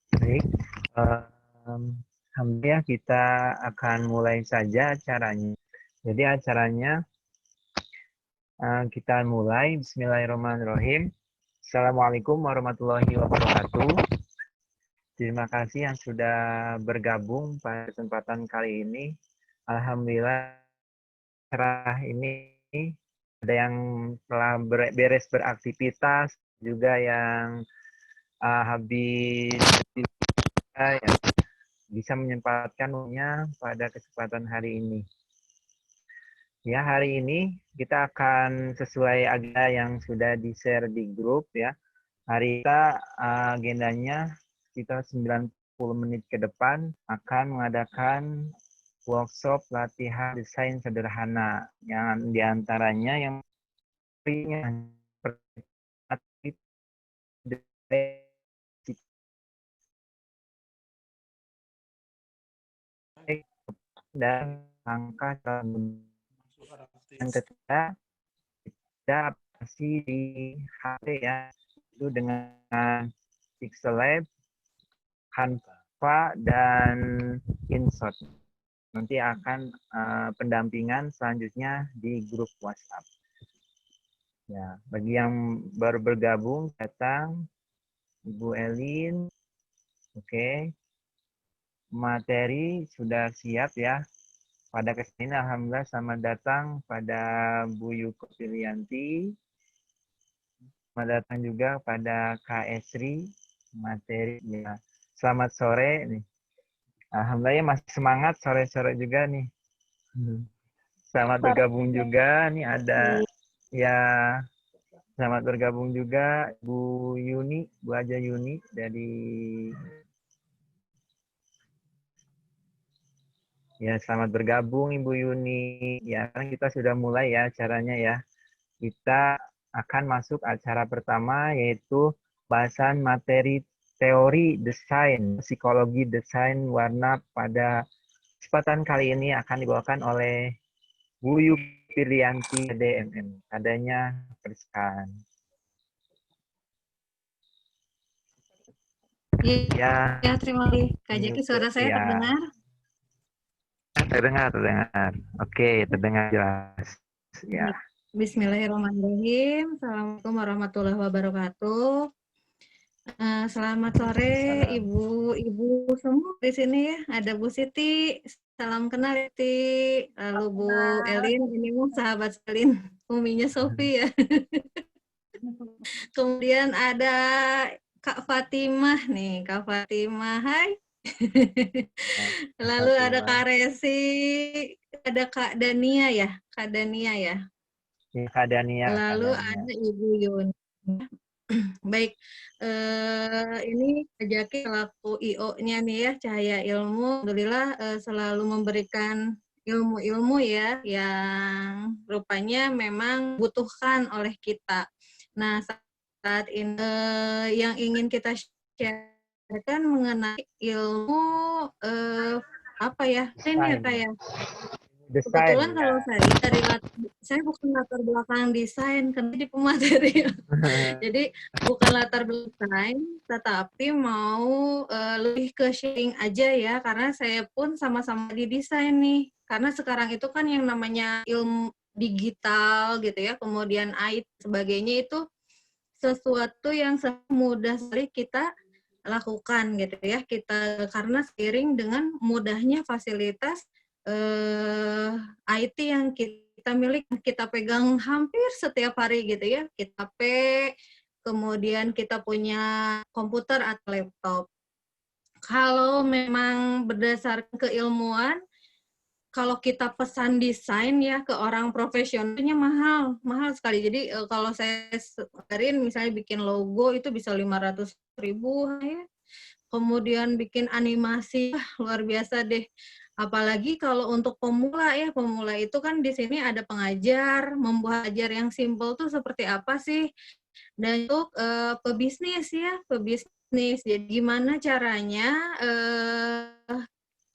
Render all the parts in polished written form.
Baik, alhamdulillah kita akan mulai saja acaranya. Jadi acaranya kita mulai. Bismillahirrahmanirrahim. Assalamualaikum warahmatullahi wabarakatuh. Terima kasih yang sudah bergabung pada kesempatan kali ini. Alhamdulillah cerah ini ada yang telah beres beraktivitas, juga yang habis ya, bisa menyempatkan waktunya pada kesempatan hari ini. Ya, hari ini kita akan sesuai agenda yang sudah di-share di grup ya. Hari kita agendanya kita 90 menit ke depan akan mengadakan workshop latihan desain sederhana yang diantaranya yang dan angka yang ketiga kita aplikasi di HP ya, itu dengan Pixel Lab, Canva, dan InShot. Nanti akan pendampingan selanjutnya di grup WhatsApp. Ya, bagi yang baru bergabung, datang Ibu Elin. Oke. Materi sudah siap ya. Pada kesini alhamdulillah selamat datang pada Bu Yuko Filianti. Selamat datang juga pada Kak Esri. Materi ya. Selamat sore nih. Alhamdulillah masih semangat sore-sore juga nih. Selamat bergabung juga. Nih ada ya, selamat bergabung juga Bu Yuni, Bu Aja Yuni dari ya, selamat bergabung Ibu Yuni. Ya, kan kita sudah mulai ya acaranya ya. Kita akan masuk acara pertama yaitu bahasan materi teori desain, psikologi desain warna. Pada kesempatan kali ini akan dibawakan oleh Bu Yupilianti DMM. Adanya persilakan. Ya, terima kasih. Kak Jaki, suara saya ya, terdengar? terdengar. Oke, terdengar jelas. Ya. Bismillahirrahmanirrahim. Assalamualaikum warahmatullahi wabarakatuh. Selamat sore ibu-ibu semua di sini ya. Ada Bu Siti, salam kenal Siti. Lalu Bu Elin, ini sahabat Elin, uminya Sofi ya. Kemudian ada Kak Fatimah nih, Kak Fatimah, hai. Lalu ada Kak Resi, ada Kak Dania ya, Kak Dania ya. Kak Dania. Lalu ada Ibu Yun. Baik, ini Kak Jaki selaku IO-nya nih ya, Cahaya Ilmu, alhamdulillah selalu memberikan ilmu-ilmu ya, yang rupanya memang butuhkan oleh kita. Nah, saat ini yang ingin kita sharekan mengenai ilmu apa ya? Ini ya kayak kebetulan kalau saya dari saya bukan latar belakang desain, karena di pemateri. Jadi bukan latar belakang desain, tetapi mau lebih ke sharing aja ya, karena saya pun sama-sama di desain nih. Karena sekarang itu kan yang namanya ilmu digital gitu ya, kemudian IT sebagainya itu sesuatu yang mudah sekali kita lakukan gitu ya, kita karena seiring dengan mudahnya fasilitas IT yang kita miliki, kita pegang hampir setiap hari gitu ya, kita HP, kemudian kita punya komputer atau laptop. Kalau memang berdasarkan keilmuan, kalau kita pesan desain ya ke orang profesionalnya mahal sekali. Jadi kalau saya sebarin misalnya bikin logo itu bisa 500.000 ya. Kemudian bikin animasi, luar biasa deh. Apalagi kalau untuk pemula ya, pemula itu kan di sini ada pengajar, membuat ajar yang simple tuh seperti apa sih? Dan untuk pebisnis ya, pebisnis. Jadi gimana caranya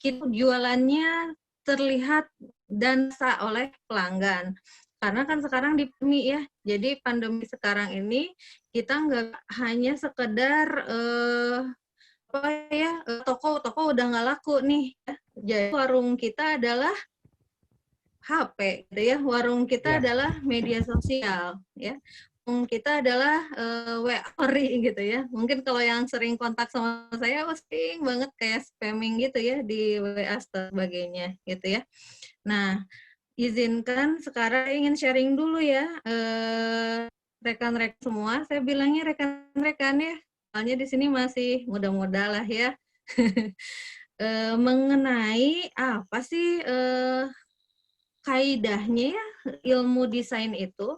kita jualannya terlihat dan sah oleh pelanggan. Karena kan sekarang di pandemi ya, jadi pandemi sekarang ini kita nggak hanya sekedar apa ya, toko udah nggak laku nih ya. Jadi warung kita adalah HP gitu ya. Warung kita Ya. adalah media sosial ya. Warung kita adalah WA ori gitu ya. Mungkin kalau yang sering kontak sama saya sering banget kayak spamming gitu ya di WA sebagainya gitu ya. Nah, izinkan sekarang ingin sharing dulu ya, rekan-rekan semua. Saya bilangnya rekan-rekan ya, soalnya di sini masih muda-muda lah ya. Mengenai apa sih kaidahnya ya ilmu desain itu,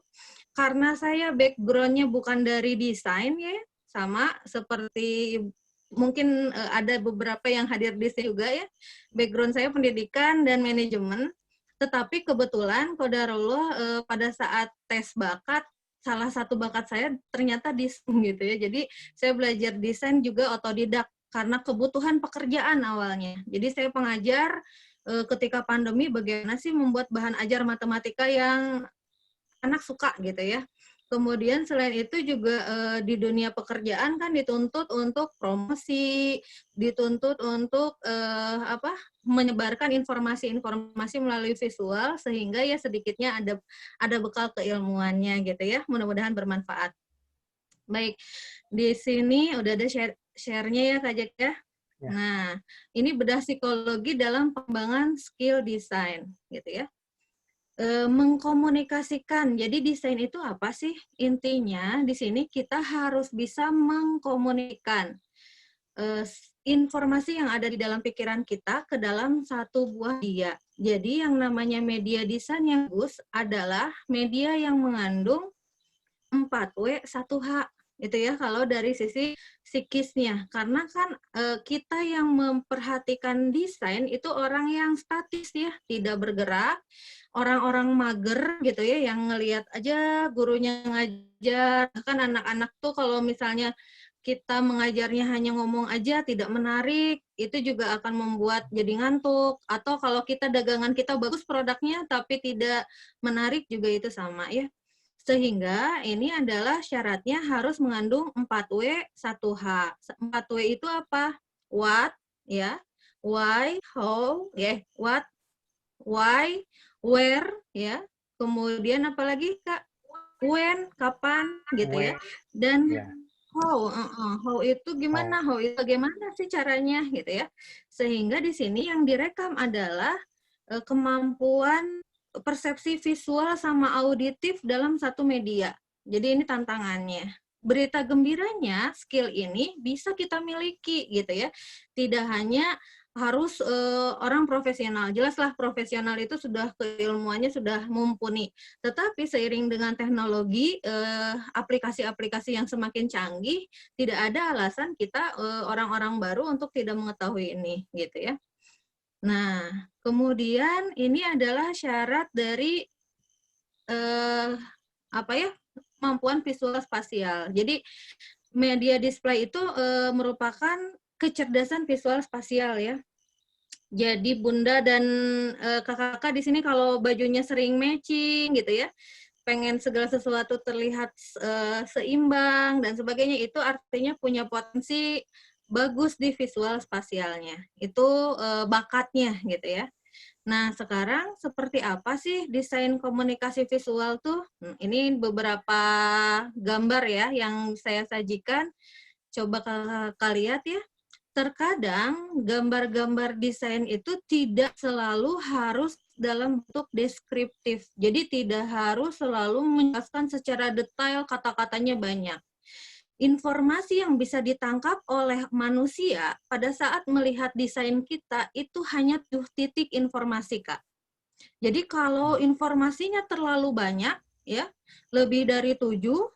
karena saya background-nya bukan dari desain ya, sama seperti mungkin ada beberapa yang hadir di sini juga ya, background saya pendidikan dan manajemen, tetapi kebetulan qadarullah pada saat tes bakat, salah satu bakat saya ternyata desain gitu ya. Jadi saya belajar desain juga otodidak karena kebutuhan pekerjaan awalnya. Jadi saya pengajar ketika pandemi bagaimana sih membuat bahan ajar matematika yang anak suka gitu ya. Kemudian selain itu juga di dunia pekerjaan kan dituntut untuk promosi, dituntut untuk menyebarkan informasi-informasi melalui visual sehingga ya sedikitnya ada bekal keilmuannya gitu ya. Mudah-mudahan bermanfaat. Baik, di sini udah ada share-nya ya Kak Jack ya. Ya. Nah, ini bedah psikologi dalam pengembangan skill design gitu ya. Mengkomunikasikan. Jadi desain itu apa sih? Intinya di sini kita harus bisa mengkomunikasikan informasi yang ada di dalam pikiran kita ke dalam satu buah media. Jadi yang namanya media desain yang bagus adalah media yang mengandung 4W 1H itu ya kalau dari sisi psikisnya, karena kan kita yang memperhatikan desain itu orang yang statis ya, tidak bergerak, orang-orang mager gitu ya, yang ngelihat aja gurunya ngajar. Kan anak-anak tuh kalau misalnya kita mengajarnya hanya ngomong aja tidak menarik, itu juga akan membuat jadi ngantuk. Atau kalau kita dagangan kita bagus produknya tapi tidak menarik juga itu sama ya. Sehingga ini adalah syaratnya harus mengandung 4W 1H. 4W itu apa? What, ya, why, how, ya, what, why, where, ya. Kemudian apalagi Kak? When, kapan, gitu ya. Dan Ya. how itu gimana? How itu bagaimana sih caranya, gitu ya. Sehingga di sini yang direkam adalah kemampuan persepsi visual sama auditif dalam satu media. Jadi ini tantangannya. Berita gembiranya, skill ini bisa kita miliki gitu ya. Tidak hanya harus orang profesional. Jelaslah profesional itu sudah keilmuannya sudah mumpuni. Tetapi seiring dengan teknologi, aplikasi-aplikasi yang semakin canggih, tidak ada alasan kita orang-orang baru untuk tidak mengetahui ini gitu ya. Nah, kemudian ini adalah syarat dari kemampuan visual spasial. Jadi media display itu merupakan kecerdasan visual spasial ya. Jadi Bunda dan kakak-kakak di sini kalau bajunya sering matching gitu ya, pengen segala sesuatu terlihat seimbang dan sebagainya, itu artinya punya potensi bagus di visual spasialnya. Itu bakatnya gitu ya. Nah, sekarang seperti apa sih desain komunikasi visual tuh? Ini beberapa gambar ya yang saya sajikan. Coba kakak lihat ya. Terkadang gambar-gambar desain itu tidak selalu harus dalam bentuk deskriptif. Jadi tidak harus selalu menjelaskan secara detail, kata-katanya banyak. Informasi yang bisa ditangkap oleh manusia pada saat melihat desain kita itu hanya 7 titik informasi, Kak. Jadi kalau informasinya terlalu banyak, ya, lebih dari 7,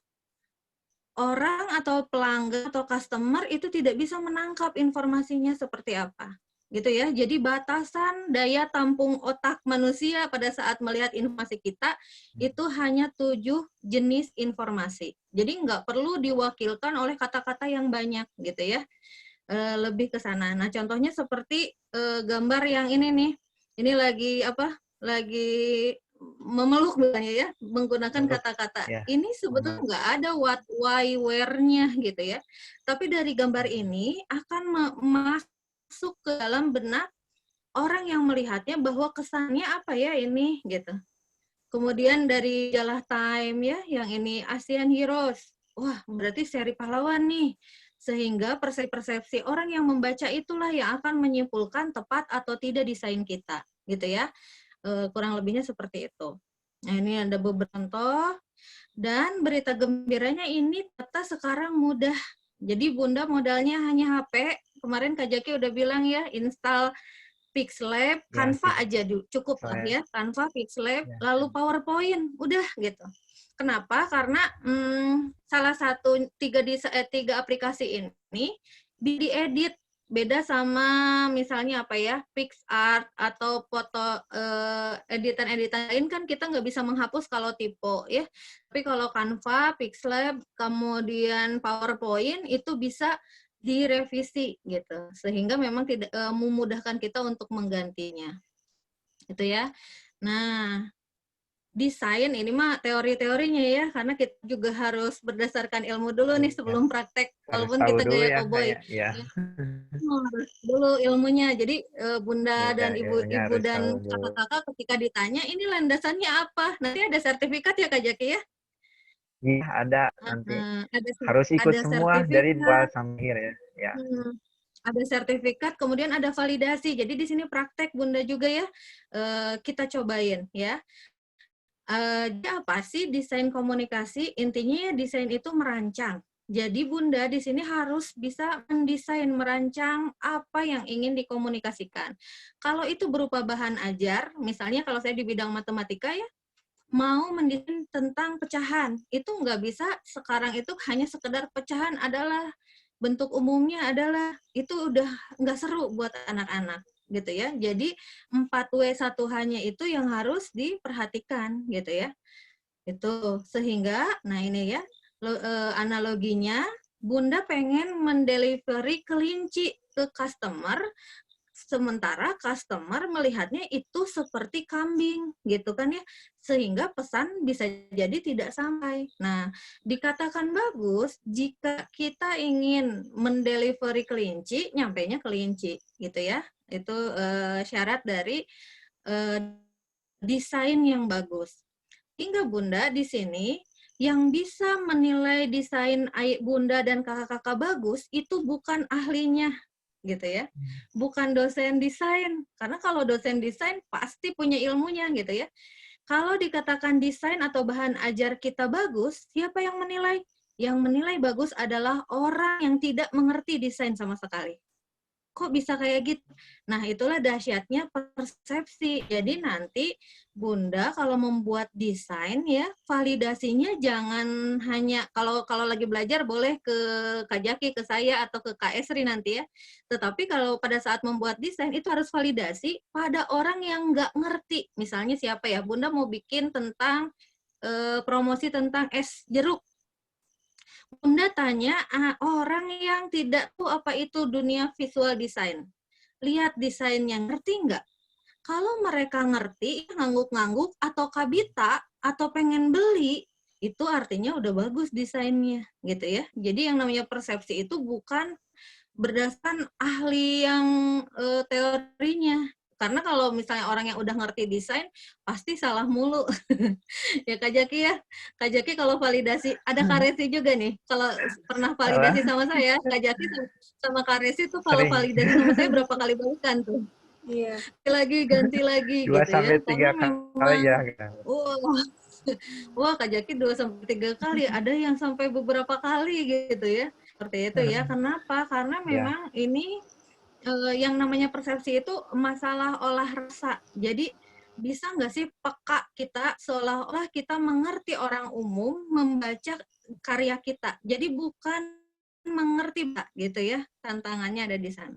orang atau pelanggan atau customer itu tidak bisa menangkap informasinya seperti apa. Gitu ya. Jadi batasan daya tampung otak manusia pada saat melihat informasi kita itu hanya 7 jenis informasi. Jadi nggak perlu diwakilkan oleh kata-kata yang banyak gitu ya. Lebih ke sana. Nah, contohnya seperti gambar yang ini nih. Ini lagi memeluk bilangnya ya, menggunakan Meluk, kata-kata. ya. Ini sebetulnya nggak ada what, why, where-nya gitu ya. Tapi dari gambar ini akan masuk ke dalam benak orang yang melihatnya bahwa kesannya apa ya ini gitu. Kemudian dari Jalah Time ya, yang ini Asian Heroes. Wah, berarti seri pahlawan nih. Sehingga persepsi orang yang membaca itulah yang akan menyimpulkan tepat atau tidak desain kita, gitu ya. Kurang lebihnya seperti itu. Nah, ini ada beberapa contoh. Dan berita gembiranya ini data sekarang mudah. Jadi Bunda modalnya hanya HP. Kemarin Kak Jaki udah bilang ya, install Pixlab, Ya, Canva aja cukup lah saya, ya, Canva, Pixlab, ya. lalu PowerPoint, udah gitu. Kenapa? Karena salah satu tiga aplikasi ini diedit, beda sama misalnya apa ya, PixArt atau foto editan-editan lain kan kita nggak bisa menghapus kalau typo ya. Tapi kalau Canva, Pixlab, kemudian PowerPoint itu bisa direvisi gitu, sehingga memang tidak memudahkan kita untuk menggantinya gitu ya. Nah, desain ini mah teori-teorinya ya, karena kita juga harus berdasarkan ilmu dulu nih Ya. sebelum praktek, Harus walaupun tahu kita dulu gaya ya, koboi kayak ya. ya. Harus dulu ilmunya. Jadi Bunda Ya, dan ilmunya ibu-ibu harus tahu dan dulu. kakak-kakak ketika ditanya ini landasannya apa, nanti ada sertifikat ya Kak Jaki ya. Iya, ada nanti. Ada Harus ikut ada semua dari awal sertifikat. sampai akhir ya. Ya. Ada sertifikat, kemudian ada validasi. Jadi di sini praktek Bunda juga ya, kita cobain ya. Jadi apa sih desain komunikasi? Intinya ya desain itu merancang. Jadi Bunda di sini harus bisa mendesain, merancang apa yang ingin dikomunikasikan. Kalau itu berupa bahan ajar, misalnya kalau saya di bidang matematika ya, mau mendesain tentang pecahan, itu nggak bisa sekarang itu hanya sekedar pecahan adalah bentuk umumnya adalah, itu udah nggak seru buat anak-anak gitu ya. Jadi 4W1H-nya itu yang harus diperhatikan gitu ya. Itu sehingga, nah ini ya analoginya, Bunda pengen mendelivery kelinci ke customer, sementara customer melihatnya itu seperti kambing gitu kan ya, sehingga pesan bisa jadi tidak sampai. Nah, dikatakan bagus jika kita ingin mendelivery kelinci, nyampainya kelinci gitu ya. Itu syarat dari desain yang bagus. Hingga Bunda di sini yang bisa menilai desain Bunda dan kakak-kakak bagus itu bukan ahlinya gitu ya. Bukan dosen desain. Karena kalau dosen desain pasti punya ilmunya gitu ya. Kalau dikatakan desain atau bahan ajar kita bagus, siapa yang menilai? Yang menilai bagus adalah orang yang tidak mengerti desain sama sekali. Kok bisa kayak gitu? Nah, itulah dahsyatnya persepsi. Jadi nanti Bunda kalau membuat desain ya, validasinya jangan hanya kalau lagi belajar boleh ke Kak Jaki, ke saya atau ke Kak Esri nanti ya. Tetapi kalau pada saat membuat desain itu harus validasi pada orang yang nggak ngerti. Misalnya siapa ya? Bunda mau bikin tentang promosi tentang es jeruk. Bunda tanya orang yang tidak tahu apa itu dunia visual design. Lihat desainnya, ngerti nggak? Kalau mereka ngerti, ngangguk-ngangguk, atau kabita, atau pengen beli, itu artinya udah bagus desainnya, gitu ya. Jadi yang namanya persepsi itu bukan berdasarkan ahli yang teorinya. Karena kalau misalnya orang yang udah ngerti desain, pasti salah mulu. Ya Kak Jaki ya. Kak Jaki kalau validasi, ada Kak Resi juga nih. Kalau pernah validasi Salah, sama saya, Kak Jaki sama Kak Resi tuh kalau sering. validasi sama saya berapa kali balikan tuh. Iya. Ganti lagi Dua gitu ya. sampai Karena tiga kali memang, ya. wah, wah Kak Jaki 2 sampai 3 kali, ada yang sampai beberapa kali gitu ya. Seperti itu ya. Kenapa? Karena Ya. memang ini yang namanya persepsi itu masalah olah rasa. Jadi bisa nggak sih peka kita seolah-olah kita mengerti orang umum membaca karya kita. Jadi bukan mengerti Pak gitu ya. Tantangannya ada di sana.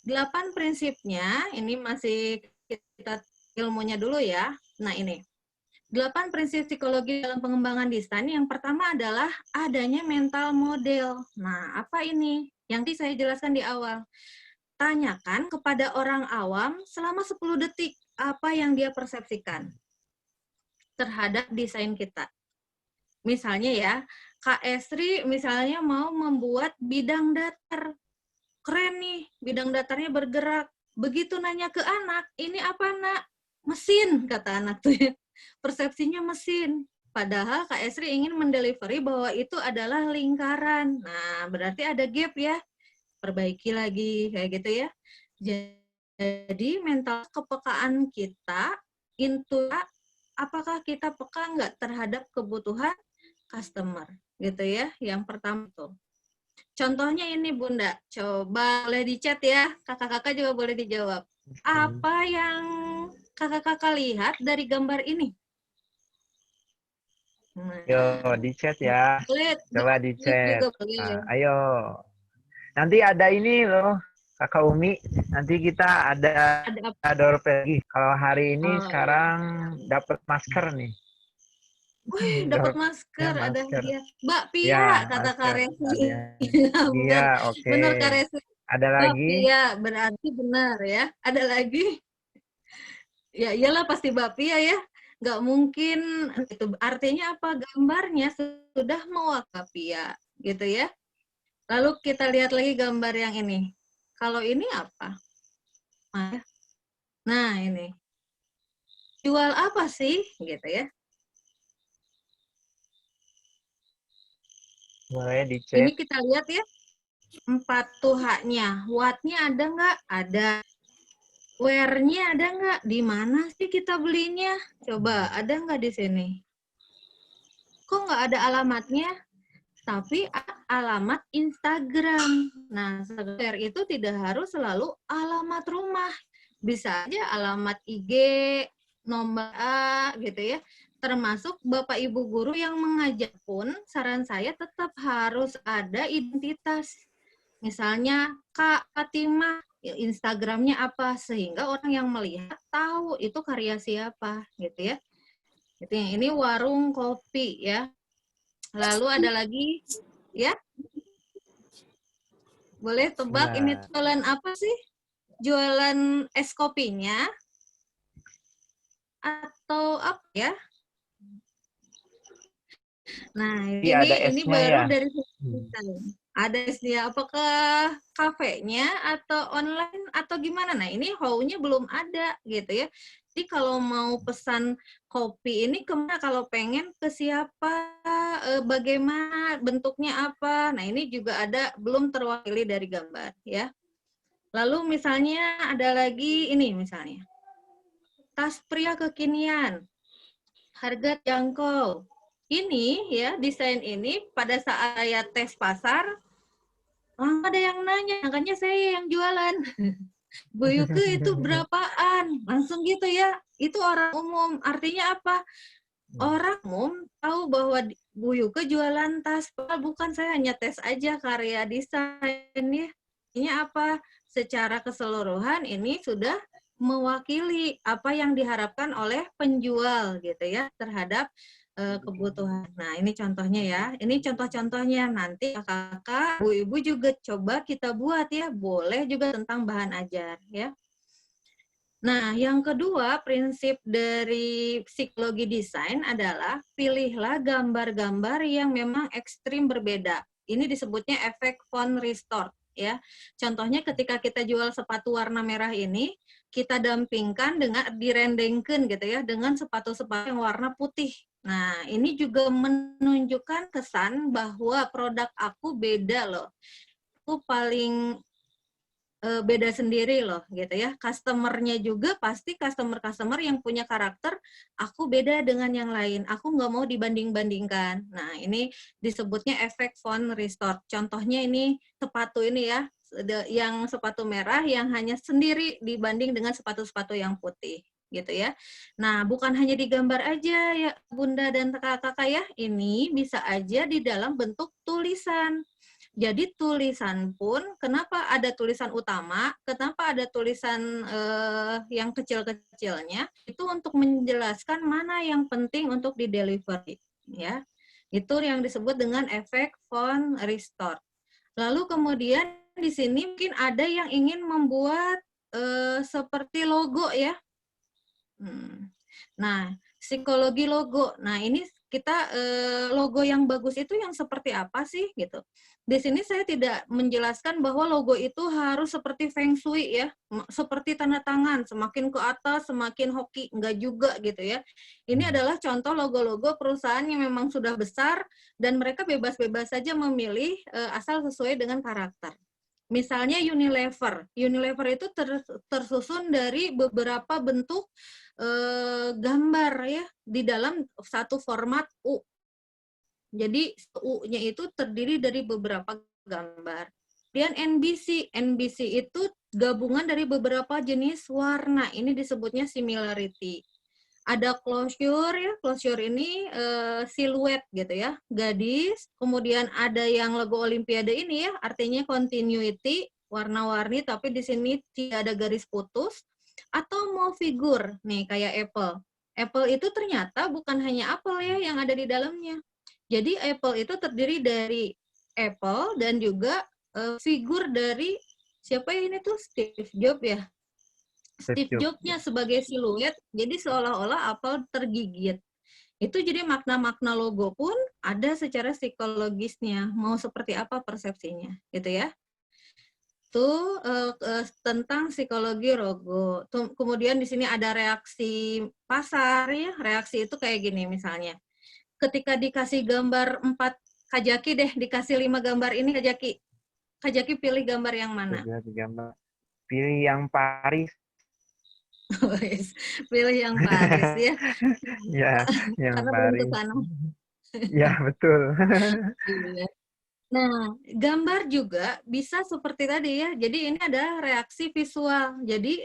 8 prinsipnya, ini masih kita ilmunya dulu ya. Nah ini, 8 prinsip psikologi dalam pengembangan desain. Yang pertama adalah adanya mental model. Nah, apa ini? Yang saya jelaskan di awal. Tanyakan kepada orang awam selama 10 detik apa yang dia persepsikan. terhadap desain kita. Misalnya ya, Kak Esri misalnya mau membuat bidang datar. Keren nih, bidang datarnya bergerak. Begitu nanya ke anak, ini apa nak? Mesin, kata anak tuh ya. Persepsinya mesin. Padahal Kak Esri ingin mendelivery bahwa itu adalah lingkaran. Nah, berarti ada gap ya. Perbaiki lagi, kayak gitu ya. Jadi mental kepekaan kita, apakah kita peka nggak terhadap kebutuhan customer, gitu ya. Yang pertama tuh. Contohnya ini Bunda, coba boleh di chat ya, kakak-kakak juga boleh dijawab. Apa yang kakak-kakak lihat dari gambar ini? Nah, Yo, di chat ya. boleh, Coba di chat. juga boleh. Ayo. Nanti ada ini loh, Kakak Umi. Nanti kita ada Ada apa? door lagi. Kalau hari ini Oh, iya. sekarang dapat masker nih. Wih, dapat Door masker, ada masker. hadiah. Mbak Pia, Ya, kata Kak masker. Resli. Ada. Iya, Benar, oke. benar Kak Resli. Ada Mbak lagi? Pia, berarti benar ya. Ada lagi? Ya iyalah pasti Mbak Pia ya. Nggak mungkin, itu artinya apa? Gambarnya sudah mewakafi ya, gitu ya. Lalu kita lihat lagi gambar yang ini. Kalau ini apa? Nah, ini. Jual apa sih? Gitu ya. Boleh di Ini chat. kita lihat ya. 4 tuh H-nya. Watt-nya ada nggak? Ada. Where-nya ada nggak? Di mana sih kita belinya? Coba, ada nggak di sini? Kok nggak ada alamatnya? Tapi alamat Instagram. Nah, share itu tidak harus selalu alamat rumah. Bisa aja alamat IG, nomor A, gitu ya. Termasuk Bapak Ibu guru yang mengajar pun, saran saya tetap harus ada identitas. Misalnya Kak Fatimah, Instagramnya apa, sehingga orang yang melihat tahu itu karya siapa, gitu ya. Gitu. Ini warung kopi ya. Lalu ada lagi, ya, boleh tebak ini Ya. jualan apa sih? Jualan es kopinya atau apa ya? Nah, Iya, ada ini S-nya baru ya. dari kita. Ada esnya, apakah kafenya atau online atau gimana? Nah, ini how-nya belum ada gitu ya. Jadi kalau mau pesan kopi ini kemana? Kalau pengen ke siapa? Bagaimana? Bentuknya apa? Nah, ini juga ada belum terwakili dari gambar ya. Lalu misalnya ada lagi ini misalnya. Tas pria kekinian. Harga jangkau. Ini ya, desain ini pada saat saya tes pasar, ada yang nanya, makanya saya yang jualan. Bu Yuke itu berapaan? Langsung gitu ya. Itu orang umum. Artinya apa? Orang umum tahu bahwa Bu Yuke jualan tas. Bukan, saya hanya tes aja karya desainnya. Ini apa? Secara keseluruhan ini sudah mewakili apa yang diharapkan oleh penjual gitu ya terhadap kebutuhan. Nah, ini contohnya ya. Ini contoh-contohnya. Nanti kakak, ibu-ibu juga coba kita buat ya. Boleh juga tentang bahan ajar ya. Nah, yang kedua, prinsip dari psikologi desain adalah pilihlah gambar-gambar yang memang ekstrim berbeda. Ini disebutnya efek von Ristorff ya. Contohnya ketika kita jual sepatu warna merah ini, kita dampingkan dengan direndengkan gitu ya dengan sepatu-sepatu yang warna putih. Nah, ini juga menunjukkan kesan bahwa produk aku beda loh. Aku paling beda sendiri loh gitu ya. Customer-nya juga pasti customer-customer yang punya karakter, aku beda dengan yang lain. Aku nggak mau dibanding-bandingkan. Nah, ini disebutnya efek von Ristorff. Contohnya ini sepatu ini ya, yang sepatu merah yang hanya sendiri dibanding dengan sepatu-sepatu yang putih gitu ya. Nah, bukan hanya digambar aja ya Bunda dan kakak-kakak ya. Ini bisa aja di dalam bentuk tulisan. Jadi tulisan pun, kenapa ada tulisan utama, kenapa ada tulisan yang kecil-kecilnya, itu untuk menjelaskan mana yang penting untuk di-delivery. Ya. Itu yang disebut dengan efek von Ristorff. Lalu kemudian di sini mungkin ada yang ingin membuat seperti logo ya. Nah, psikologi logo. Nah, ini kita logo yang bagus itu yang seperti apa sih gitu. Di sini saya tidak menjelaskan bahwa logo itu harus seperti feng shui ya, seperti tanda tangan, semakin ke atas semakin hoki, enggak juga gitu ya. Ini adalah contoh logo-logo perusahaan yang memang sudah besar dan mereka bebas-bebas saja memilih asal sesuai dengan karakter. Misalnya Unilever. Unilever itu tersusun dari beberapa bentuk gambar ya di dalam satu format U. Jadi U-nya itu terdiri dari beberapa gambar. Kemudian NBC. NBC itu gabungan dari beberapa jenis warna. Ini disebutnya similarity. Ada closure ya, closure ini siluet gitu ya, gadis. Kemudian ada yang logo Olimpiade ini ya, artinya continuity, warna-warni tapi di sini tidak ada garis putus. Atau mau figur, nih kayak Apple. Apple itu ternyata bukan hanya apel ya yang ada di dalamnya. Jadi Apple itu terdiri dari Apple dan juga figur dari siapa ya ini tuh Steve Jobs ya. Steve Jobs-nya sebagai siluet, jadi seolah-olah apel tergigit. Itu jadi makna-makna logo pun ada secara psikologisnya, mau seperti apa persepsinya, gitu ya. Itu tentang psikologi logo. Kemudian di sini ada reaksi pasar ya, reaksi itu kayak gini misalnya. Ketika dikasih gambar 4, Kak Jaki deh, dikasih 5 gambar ini Kak Jaki. Kak Jaki pilih gambar yang mana? Pilih yang Paris. Pilih yang Paris ya. Ya, yang Karena belum ke Paris. sana. Ya, betul. Iya. Nah, gambar juga bisa seperti tadi ya. Jadi ini ada reaksi visual. Jadi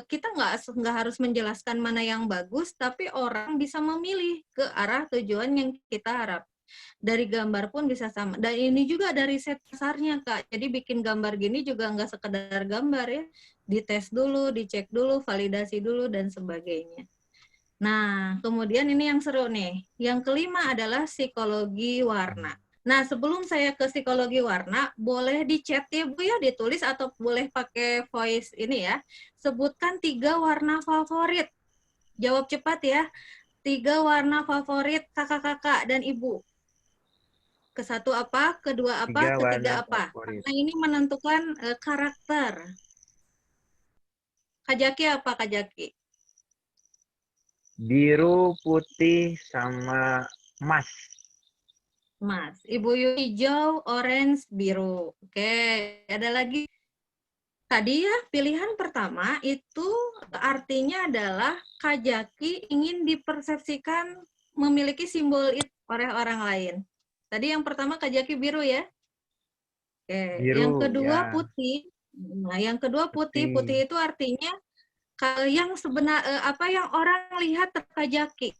kita nggak harus menjelaskan mana yang bagus, tapi orang bisa memilih ke arah tujuan yang kita harap. Dari gambar pun bisa sama. Dan ini juga ada riset pasarnya, Kak. Jadi bikin gambar gini juga nggak sekedar gambar ya. Dites dulu, dicek dulu, validasi dulu, dan sebagainya. Nah, kemudian ini yang seru nih. Yang kelima adalah psikologi warna. Nah, sebelum saya ke psikologi warna, boleh di chat ya Bu ya, ditulis atau boleh pakai voice ini ya. Sebutkan 3 warna favorit. Jawab cepat ya. 3 warna favorit kakak-kakak dan ibu. Ke satu apa, kedua apa, 3 warna ketiga apa. favorit. Nah, ini menentukan karakter. Kak Jaki apa Kak Jaki? Biru, putih, sama emas. Mas, Ibu Yu hijau, orange, biru. Oke, ada lagi. Tadi ya, pilihan pertama itu artinya adalah Kak Jaki ingin dipersepsikan memiliki simbol itu oleh orang lain. Tadi yang pertama Kak Jaki biru ya. Oke, Biru, yang kedua ya. putih. Nah, yang kedua putih. Putih. Putih itu artinya yang apa yang orang lihat Kak Jaki.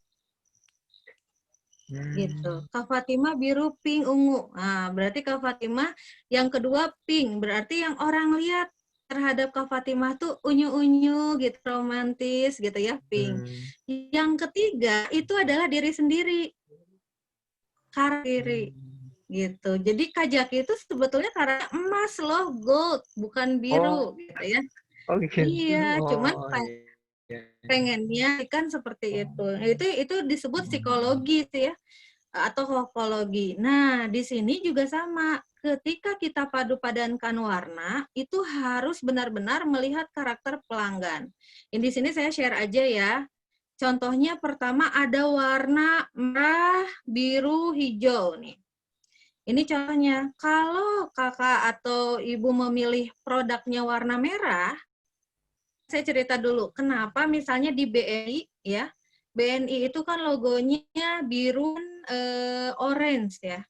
Gitu. Kak Fatimah biru, pink, ungu. Nah, berarti Kak Fatimah yang kedua pink, berarti yang orang lihat terhadap Kak Fatimah tuh unyu-unyu gitu, romantis gitu ya, pink. Yang ketiga itu adalah diri sendiri. Karakter diri. Gitu. Jadi Kak Jaki itu sebetulnya karena emas loh, gold, bukan biru gitu ya. Oh gitu. Iya, cuman Iya. pengennya kan seperti itu. Itu disebut psikologi sih ya, atau horologi. Nah, di sini juga sama. Ketika kita padu padankan warna, itu harus benar-benar melihat karakter pelanggan. Ini di sini saya share aja ya. Contohnya pertama ada warna merah, biru, hijau nih. Ini contohnya. Kalau kakak atau ibu memilih produknya warna merah, saya cerita dulu. Kenapa misalnya di BNI ya, BNI itu kan logonya biru orange ya.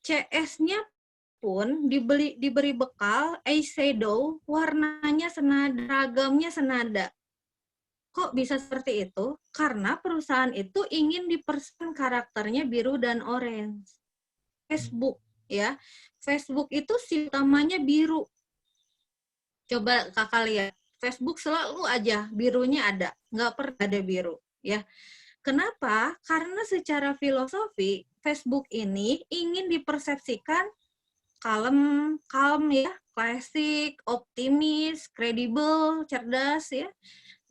CS-nya pun diberi bekal eyeshadow warnanya senada, ragamnya senada. Kok bisa seperti itu? Karena perusahaan itu ingin dipersepsikan karakternya biru dan orange. Facebook ya. Facebook itu si utamanya biru. Coba kakak lihat. Facebook selalu aja birunya ada, nggak pernah ada biru ya. Kenapa? Karena secara filosofi Facebook ini ingin dipersepsikan kalem ya, klasik, optimis, kredibel, cerdas ya.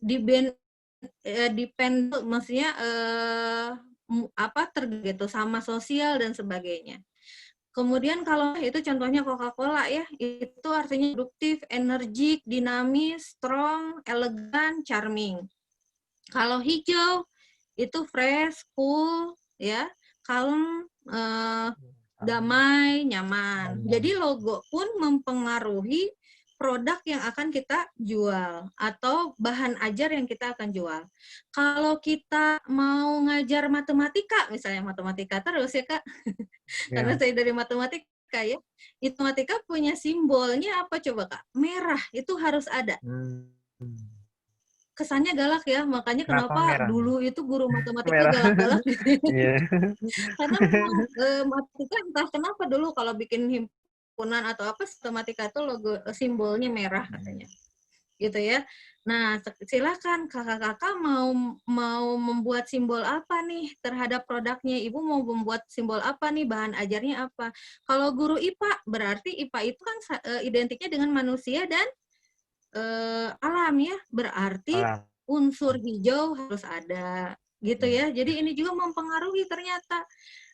Di depend maksudnya gitu sama sosial dan sebagainya. Kemudian kalau itu contohnya Coca-Cola ya, itu artinya produktif, energik, dinamis, strong, elegan, charming. Kalau hijau itu fresh, cool, ya, calm, damai, nyaman. Jadi logo pun mempengaruhi produk yang akan kita jual atau bahan ajar yang kita akan jual. Kalau kita mau ngajar matematika, misalnya matematika terus ya Kak, karena saya dari matematika ya, matematika punya simbolnya apa coba Kak? Merah, itu harus ada. Kesannya galak ya, makanya kenapa merah? dulu itu guru matematika Merah. galak-galak. Iya. Karena memang matematika entah kenapa dulu kalau bikin himpunan atau apa, matematika itu logo simbolnya merah katanya. Gitu ya. Nah, silakan kakak-kakak mau membuat simbol apa nih terhadap produknya? Ibu mau membuat simbol apa nih? Bahan ajarnya apa? Kalau guru IPA, berarti IPA itu kan identiknya dengan manusia dan alam ya. Berarti unsur hijau harus ada. Gitu ya. Jadi ini juga mempengaruhi ternyata.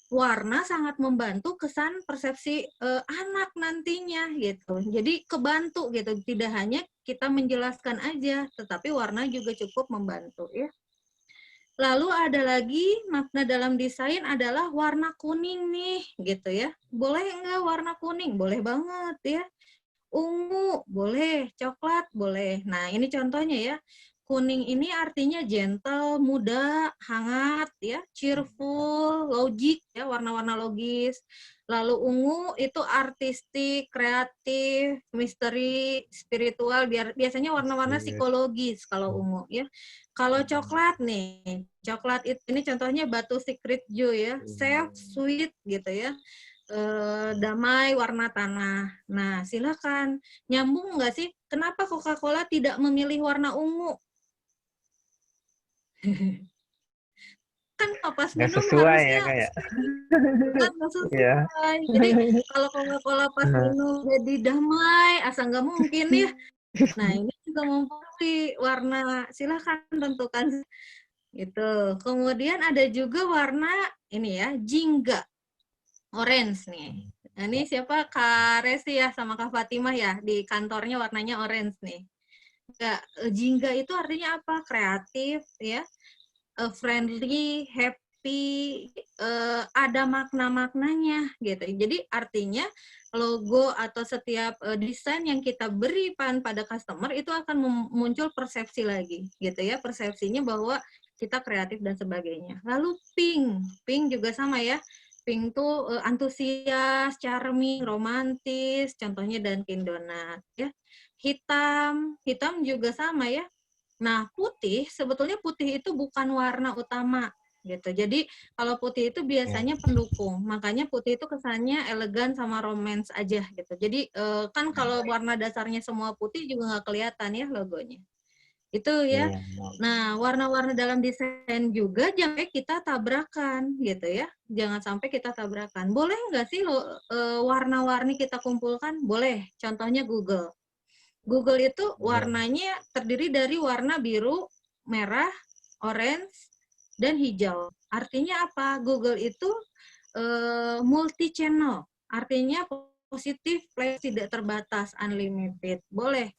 Warna sangat membantu kesan persepsi anak nantinya gitu. Jadi kebantu gitu. Tidak hanya kita menjelaskan aja, tetapi warna juga cukup membantu ya. Lalu ada lagi makna dalam desain adalah warna kuning nih gitu ya. Boleh enggak warna kuning? Boleh banget ya. Ungu boleh, coklat boleh. Nah, ini contohnya ya. Kuning ini artinya gentle, muda, hangat ya, cheerful, logik ya, warna-warna logis. Lalu ungu itu artistik, kreatif, misteri, spiritual, biasanya warna-warna psikologis kalau ungu ya. Kalau coklat nih, coklat ini contohnya batu secret joy ya, safe, sweet gitu ya. Damai, warna tanah. Nah, silakan. Nyambung nggak sih? Kenapa Coca-Cola tidak memilih warna ungu? Kan pas Nggak minum sesuai ya harusnya kayak. kan nggak sesuai. Jadi kalau Coca-Cola pas minum jadi damai, asa nggak mungkin ya. Nah, ini juga mempengaruhi warna. Silakan tentukan itu. Kemudian ada juga warna ini ya, jingga. Orange nih. Nah, ini siapa? Kak Resi ya sama Kak Fatimah ya. Di kantornya warnanya orange nih. Jingga itu artinya apa? Kreatif ya. Friendly, happy, ada makna-maknanya gitu. Jadi artinya logo atau setiap desain yang kita berikan pada customer itu akan muncul persepsi lagi gitu ya. Persepsinya bahwa kita kreatif dan sebagainya. Lalu pink. Pink juga sama ya. Pink tuh antusias, charming, romantis, contohnya Dunkin Donut ya. Hitam juga sama ya. Nah, putih sebetulnya putih itu bukan warna utama gitu. Jadi kalau putih itu biasanya pendukung. Makanya putih itu kesannya elegan sama romance aja gitu. Jadi kan kalau warna dasarnya semua putih juga nggak kelihatan ya logonya. Itu ya. Nah, warna-warna dalam desain juga jangan sampai kita tabrakan gitu ya. Jangan sampai kita tabrakan. Boleh nggak sih warna-warni kita kumpulkan? Boleh. Contohnya Google. Google itu warnanya terdiri dari warna biru, merah, orange, dan hijau. Artinya apa? Google itu multi channel. Artinya positif, plus tidak terbatas, unlimited. Boleh.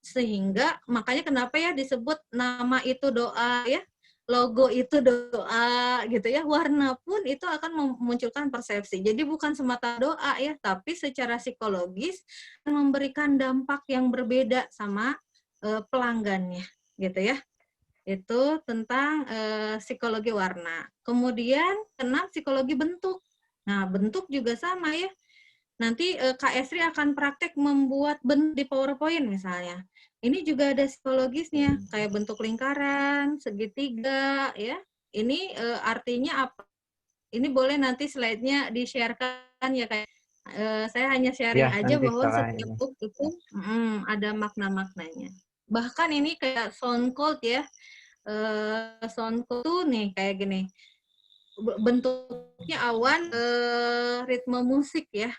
Sehingga makanya kenapa ya disebut nama itu doa ya, logo itu doa gitu ya, warna pun itu akan memunculkan persepsi. Jadi bukan semata doa ya, tapi secara psikologis memberikan dampak yang berbeda sama pelanggannya gitu ya. Itu tentang psikologi warna. Kemudian keenam psikologi bentuk. Nah, bentuk juga sama ya. Nanti Kak Esri akan praktek membuat bentuk di PowerPoint misalnya. Ini juga ada psikologisnya, kayak bentuk lingkaran, segitiga, ya. Ini artinya apa? Ini boleh nanti slide-nya di-share-kan ya kayak saya hanya sharing Ya, aja nanti bahwa setelah setiap ini. book itu ada makna-maknanya. Bahkan ini kayak sound code ya. Sound code tuh nih kayak gini. Bentuknya awan ritme musik ya.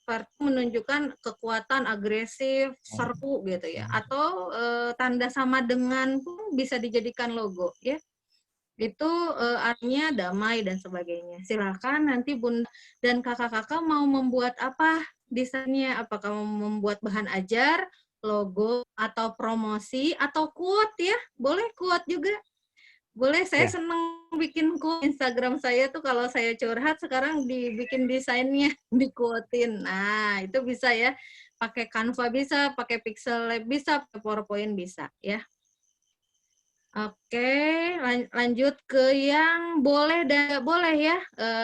seperti menunjukkan kekuatan agresif, seru gitu ya. Atau tanda sama dengan pun bisa dijadikan logo ya. Itu artinya damai dan sebagainya. Silakan nanti Bunda dan kakak-kakak mau membuat apa desainnya? Apakah mau membuat bahan ajar, logo, atau promosi, atau quote ya? Boleh quote juga. Boleh, saya Ya. seneng bikin quote. Instagram saya tuh kalau saya curhat sekarang dibikin desainnya, di-quotein. Nah, itu bisa ya. Pakai Canva bisa, pakai Pixel Lab bisa, pakai PowerPoint bisa ya. Oke, lanjut ke yang boleh dan nggak boleh ya.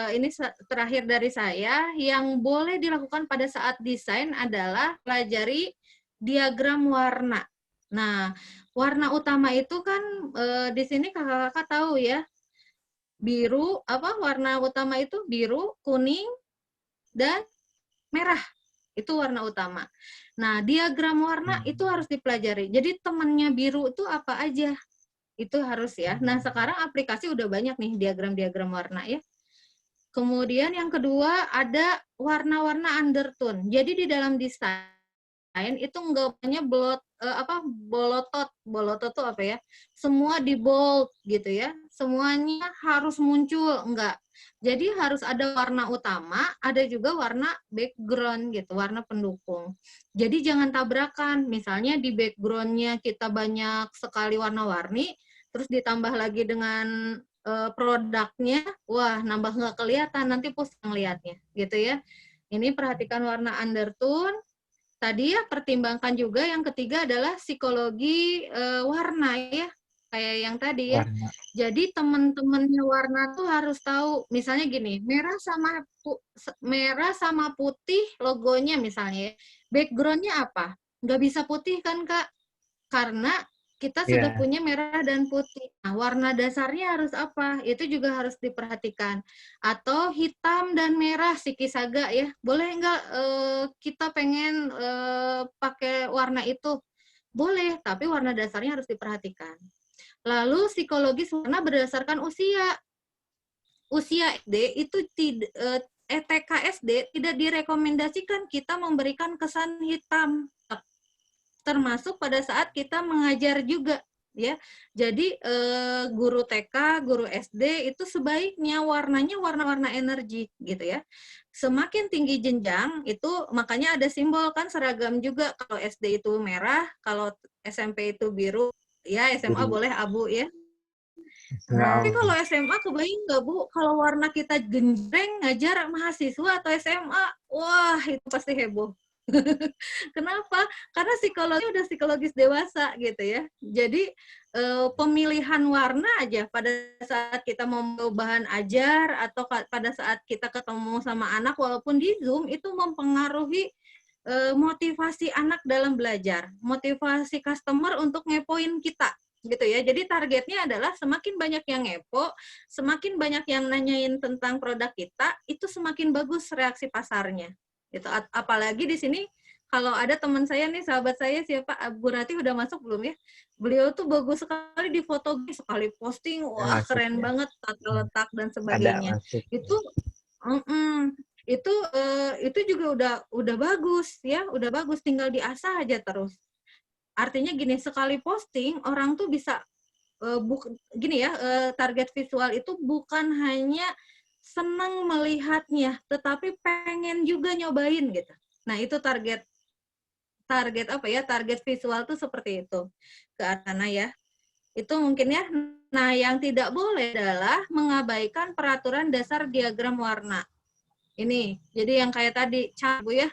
Ini terakhir dari saya. Yang boleh dilakukan pada saat desain adalah pelajari diagram warna. Nah, warna utama itu kan di sini kakak-kakak tahu ya. Biru, warna utama itu biru, kuning, dan merah. Itu warna utama. Nah, diagram warna itu harus dipelajari. Jadi temannya biru itu apa aja? Itu harus ya. Nah, sekarang aplikasi udah banyak nih diagram-diagram warna ya. Kemudian yang kedua ada warna-warna undertone. Jadi di dalam desain itu nggak hanya bolotot. Bolotot tuh apa ya? Semua di bold gitu ya. Semuanya harus muncul, enggak. Jadi harus ada warna utama, ada juga warna background gitu, warna pendukung. Jadi jangan tabrakan. Misalnya di backgroundnya kita banyak sekali warna-warni, terus ditambah lagi dengan produknya, wah nambah nggak kelihatan, nanti pusing lihatnya, gitu ya. Ini perhatikan warna undertone. Tadi ya pertimbangkan juga yang ketiga adalah psikologi warna ya, kayak yang tadi ya. Warna. Jadi teman-temannya warna tuh harus tahu, misalnya gini, merah sama putih logonya misalnya ya. Backgroundnya apa? Nggak bisa putih kan Kak? Karena kita sudah Ya. punya merah dan putih. Nah, warna dasarnya harus apa? Itu juga harus diperhatikan. Atau hitam dan merah sikisaga ya. Boleh nggak kita pengen pakai warna itu? Boleh, tapi warna dasarnya harus diperhatikan. Lalu psikologis warna berdasarkan usia. Usia SD itu TK SD tidak direkomendasikan kita memberikan kesan hitam, termasuk pada saat kita mengajar juga ya. Jadi guru TK, guru SD itu sebaiknya warnanya warna-warna energi gitu ya. Semakin tinggi jenjang itu makanya ada simbol kan seragam juga, kalau SD itu merah, kalau SMP itu biru, ya SMA Biru. boleh abu ya. Nah, tapi Wow. kalau SMA kebayang nggak Bu, kalau warna kita genjreng ngajar mahasiswa atau SMA, wah itu pasti heboh. Kenapa? Karena psikologi udah psikologis dewasa gitu ya. Jadi pemilihan warna aja pada saat kita mau bahan ajar atau pada saat kita ketemu sama anak walaupun di Zoom itu mempengaruhi motivasi anak dalam belajar, motivasi customer untuk ngepoin kita gitu ya. Jadi targetnya adalah semakin banyak yang ngepo, semakin banyak yang nanyain tentang produk kita, itu semakin bagus reaksi pasarnya. Gitu. Apalagi di sini kalau ada teman saya nih, sahabat saya siapa, Bu Rati udah masuk belum ya? Beliau tuh bagus sekali di foto, sekali posting, wah Masuk keren ya. banget tata letak dan Ada sebagainya. masuk. Itu itu juga udah bagus ya, udah bagus, tinggal diasah aja terus. Artinya gini, sekali posting orang tuh bisa gini ya, target visual itu bukan hanya senang melihatnya, tetapi pengen juga nyobain gitu. Nah, itu target apa ya? Target visual tuh seperti itu. Ke arah sana ya. Itu mungkin ya. Nah, yang tidak boleh adalah mengabaikan peraturan dasar diagram warna. Ini, jadi yang kayak tadi, Bu ya,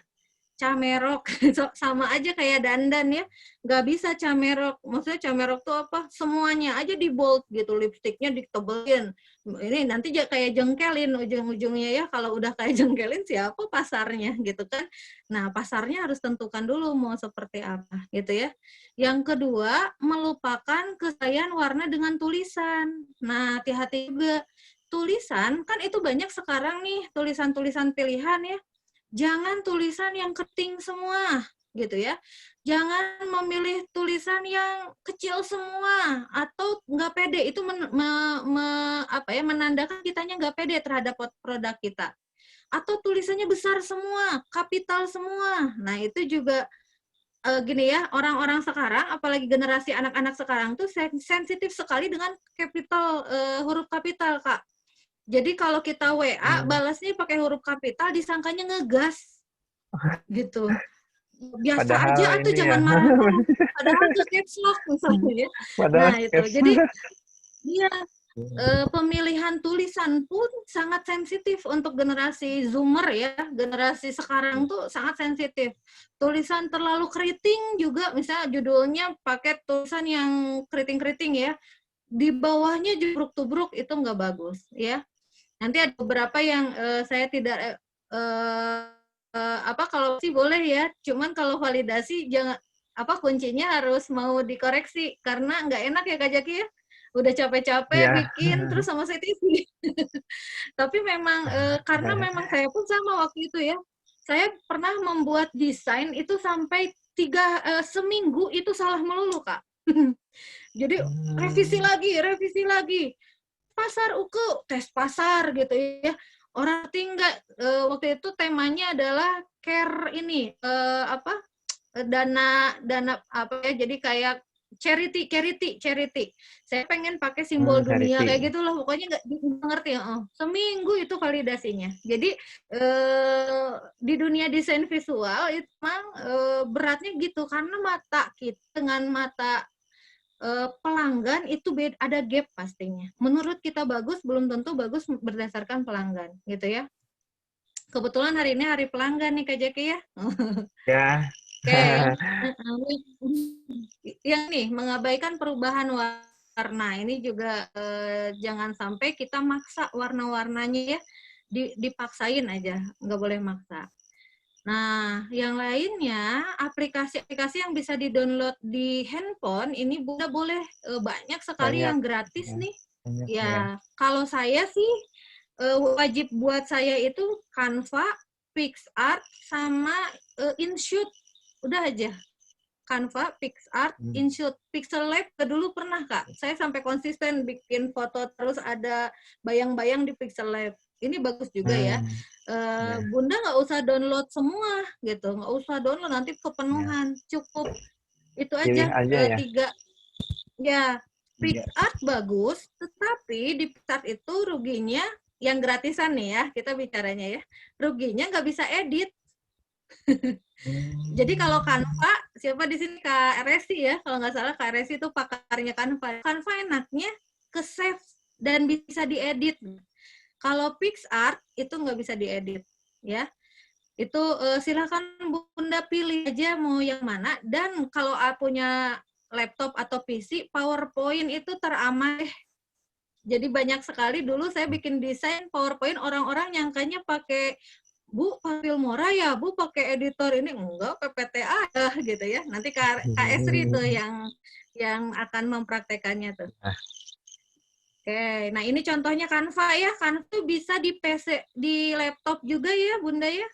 camerok, sama aja kayak dandan ya, nggak bisa camerok. Maksudnya camerok tuh apa? Semuanya aja di bold gitu, lipstiknya ditebelin. Ini nanti kayak jengkelin ujung-ujungnya ya, kalau udah kayak jengkelin siapa pasarnya gitu kan. Nah, pasarnya harus tentukan dulu mau seperti apa gitu ya. Yang kedua, melupakan kesayangan warna dengan tulisan. Nah, hati-hati juga. Tulisan, kan itu banyak sekarang nih, tulisan-tulisan pilihan ya. Jangan tulisan yang keting semua, gitu ya. Jangan memilih tulisan yang kecil semua atau nggak pede. Itu menandakan kitanya nggak pede terhadap produk kita. atau tulisannya besar semua, kapital semua. Nah, itu juga gini ya, orang-orang sekarang, apalagi generasi anak-anak sekarang tuh sensitif sekali dengan kapital, huruf kapital, Kak. Jadi kalau kita WA, balasnya pakai huruf kapital, disangkanya ngegas, gitu. Biasa aja Padahal atau ini ya. jangan marah-marah, padahal tuh caps lock misalnya ya. Padahal Nah, itu. caps. Jadi, iya, pemilihan tulisan pun sangat sensitif untuk generasi Zoomer ya, generasi sekarang tuh sangat sensitif. Tulisan terlalu keriting juga, misalnya judulnya pakai tulisan yang keriting-keriting ya, di bawahnya jubruk-tubruk, itu nggak bagus ya. Nanti ada beberapa yang saya tidak kalau sih boleh ya, cuman kalau validasi jangan kuncinya harus mau dikoreksi karena nggak enak ya Kak Jaki ya. Udah capek-capek Ya. bikin terus sama saya TV. Tapi memang karena memang saya pun sama waktu itu ya. Saya pernah membuat desain itu sampai seminggu itu salah melulu Kak. Jadi revisi lagi. Pasar uku, tes pasar gitu ya. Orang tinggal waktu itu temanya adalah care ini dana apa ya, jadi kayak charity. Saya pengen pakai simbol dunia Charity. kayak gitu loh, pokoknya nggak ngerti. Seminggu itu validasinya. Jadi di dunia desain visual itu memang beratnya gitu karena mata kita dengan mata pelanggan itu ada gap pastinya. Menurut kita bagus, belum tentu bagus berdasarkan pelanggan, gitu ya. Kebetulan hari ini hari pelanggan nih Kak Jaki ya. Ya. Oke, yang nih mengabaikan perubahan warna ini juga jangan sampai kita maksa warna-warnanya ya, dipaksain aja, nggak boleh maksa. Nah, yang lainnya aplikasi-aplikasi yang bisa di-download di handphone ini Bunda boleh banyak sekali Banyak. yang gratis Ya. nih. Banyak Ya, ya. kalau saya sih wajib buat saya itu Canva, PixArt, sama InShoot. Udah aja. Canva, PixArt, InShoot. Pixel Lab dulu pernah, Kak. Saya sampai konsisten bikin foto terus ada bayang-bayang di Pixel Lab. Ini bagus juga ya. Ya. Bunda nggak usah download semua gitu. Nggak usah download, nanti Ya. kepenuhan. Cukup itu Pilih aja, aja ya. 3. Ya, Tiga. PixArt bagus, tetapi di PixArt itu ruginya yang gratisan nih ya, kita bicaranya ya. Ruginya nggak bisa edit. Jadi kalau Canva, siapa di sini Kak Resi ya, kalau nggak salah Kak Resi itu pakarnya Canva. Canva enaknya ke save dan bisa diedit. Kalau PixArt itu nggak bisa diedit, ya. Itu silakan Bunda pilih aja mau yang mana. Dan kalau punya laptop atau PC, PowerPoint itu teraman. Jadi banyak sekali dulu saya bikin desain PowerPoint, orang-orang nyangkanya pakai Bu, Filmora ya, Bu pakai editor ini enggak, PPT aja gitu ya. Nanti Kak Esri tuh yang akan mempraktekannya tuh. Oke, nah ini contohnya Canva ya. Canva tuh bisa di PC, di laptop juga ya, Bunda ya.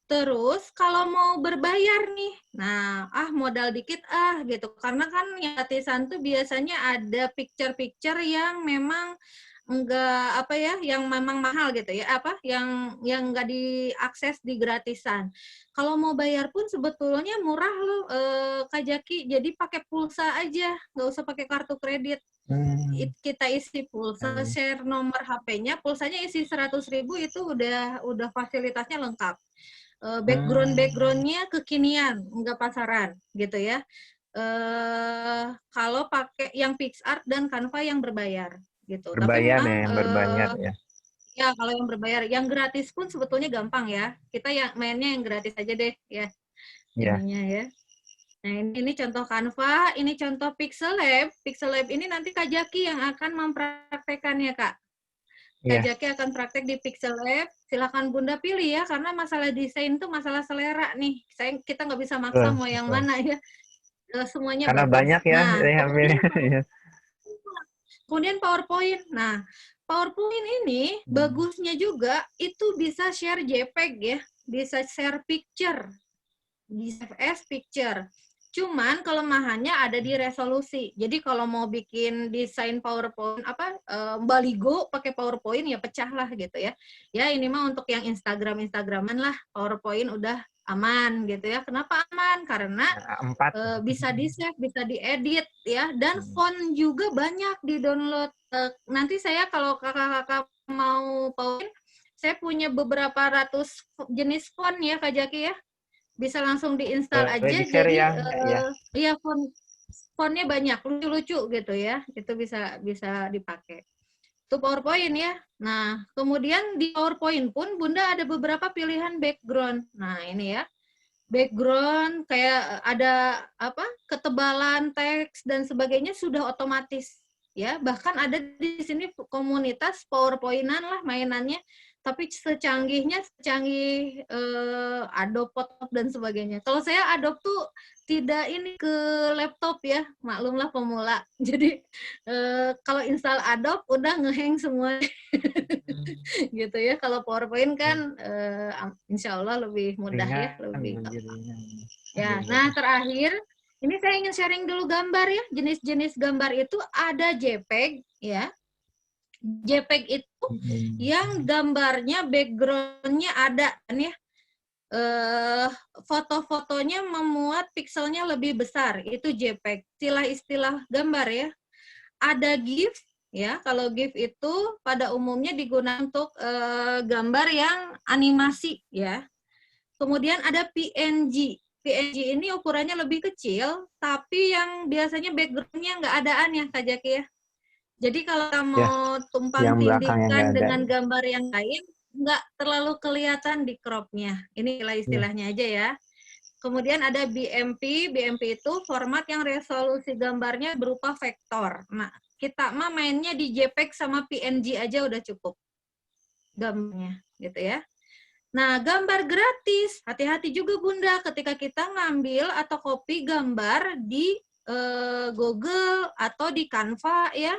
Terus kalau mau berbayar nih, nah modal dikit gitu. Karena kan yang gratisan tuh biasanya ada picture-picture yang memang enggak yang memang mahal gitu ya, yang enggak diakses di gratisan. Kalau mau bayar pun sebetulnya murah loh Kak Jaki, jadi pakai pulsa aja, nggak usah pakai kartu kredit. Kita isi pulsa, share nomor HP-nya, pulsanya isi 100.000 itu udah fasilitasnya lengkap. Background-nya kekinian, nggak pasaran gitu ya. Kalau pakai yang PixArt dan Canva yang berbayar gitu. Tapi Berbayar memang ya, yang berbayar ya. ya kalau yang berbayar, yang gratis pun sebetulnya gampang ya. Kita yang mainnya yang gratis aja deh ya. Ininya ya. Nah, ini contoh Canva, ini contoh Pixel Lab. Pixel Lab ini nanti Kak Jaki yang akan mempraktekannya, Kak. Kak Jaki akan praktek di Pixel Lab. Silakan Bunda pilih ya, karena masalah desain itu masalah selera nih. Kita nggak bisa maksa mau yang mana ya. Semuanya Karena bagus. banyak ya. Nah, kemudian PowerPoint. Nah, PowerPoint ini bagusnya juga itu bisa share JPEG ya, bisa share picture, bisa picture. Cuman kelemahannya ada di resolusi. Jadi kalau mau bikin desain PowerPoint baligo pakai PowerPoint ya pecah lah gitu ya. Ya ini mah untuk yang Instagraman lah, PowerPoint udah aman gitu ya. Kenapa aman? Karena Nah, 4. bisa di-save, bisa diedit ya, dan font juga banyak di-download. Nanti saya kalau kakak-kakak mau PowerPoint, saya punya beberapa ratus jenis font ya Kak Jaki ya. Bisa langsung diinstal aja, di-share jadi ya. ya fontnya banyak, lucu-lucu gitu ya, itu bisa dipakai. Itu PowerPoint ya. Nah, kemudian di PowerPoint pun Bunda ada beberapa pilihan background. Nah, ini ya. Background kayak ada ketebalan teks dan sebagainya sudah otomatis ya. Bahkan ada di sini komunitas PowerPoint-an lah mainannya, tapi secanggih Adobe Photoshop dan sebagainya. Kalau saya Adobe tuh tidak ini ke laptop ya, maklumlah pemula. Jadi kalau install Adobe udah ngehang semua gitu ya. Kalau PowerPoint kan insya Allah lebih mudah ya, lebih ya. Nah terakhir ini saya ingin sharing dulu gambar ya. Jenis-jenis gambar itu ada JPEG ya. JPEG itu yang gambarnya background-nya ada kan ya. Foto-fotonya memuat pikselnya lebih besar, itu JPEG. Istilah gambar ya. Ada GIF ya. Kalau GIF itu pada umumnya digunakan untuk gambar yang animasi ya. Kemudian ada PNG. PNG ini ukurannya lebih kecil, tapi yang biasanya background-nya nggak adaan ya Kak Jaki ya. Jadi kalau kamu tumpang tindihkan dengan gambar yang lain, nggak terlalu kelihatan di crop-nya. Ini istilahnya aja ya. Kemudian ada BMP. BMP itu format yang resolusi gambarnya berupa vektor. Nah, kita mah mainnya di JPEG sama PNG aja udah cukup gambarnya, gitu ya. Nah, gambar gratis. Hati-hati juga Bunda ketika kita ngambil atau copy gambar di Google atau di Canva ya.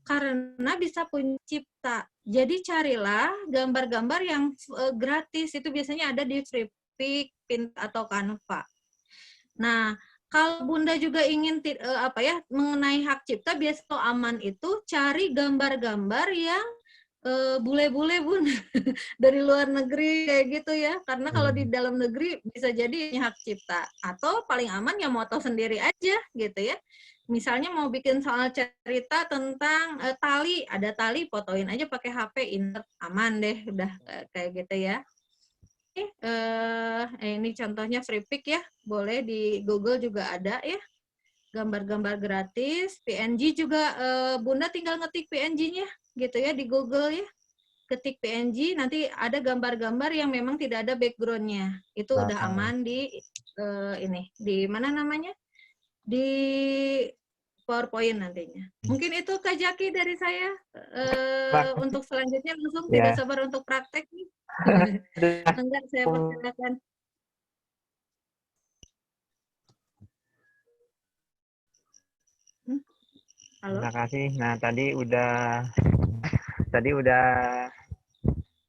Karena bisa pencipta. Jadi carilah gambar-gambar yang gratis. Itu biasanya ada di Freepik, Pinterest atau Canva. Nah, kalau Bunda juga ingin mengenai hak cipta, biasanya aman itu cari gambar-gambar yang bule-bule Bun dari luar negeri kayak gitu ya, karena kalau di dalam negeri bisa jadi hak cipta, atau paling aman ya moto sendiri aja gitu ya. Misalnya mau bikin soal cerita tentang tali, ada tali, fotoin aja pakai HP, insert, aman deh, udah kayak gitu ya. Ini contohnya Freepik ya, boleh di Google juga ada ya, gambar-gambar gratis. PNG juga Bunda tinggal ngetik PNG-nya gitu ya di Google ya, ketik PNG, nanti ada gambar-gambar yang memang tidak ada background-nya, itu udah aman di ini, di mana namanya, di PowerPoint nantinya. Mungkin itu Kak Jaki dari saya. Untuk selanjutnya langsung tidak sabar untuk praktek nih. Enggak, saya persilakan. Halo? Terima kasih. Nah, tadi udah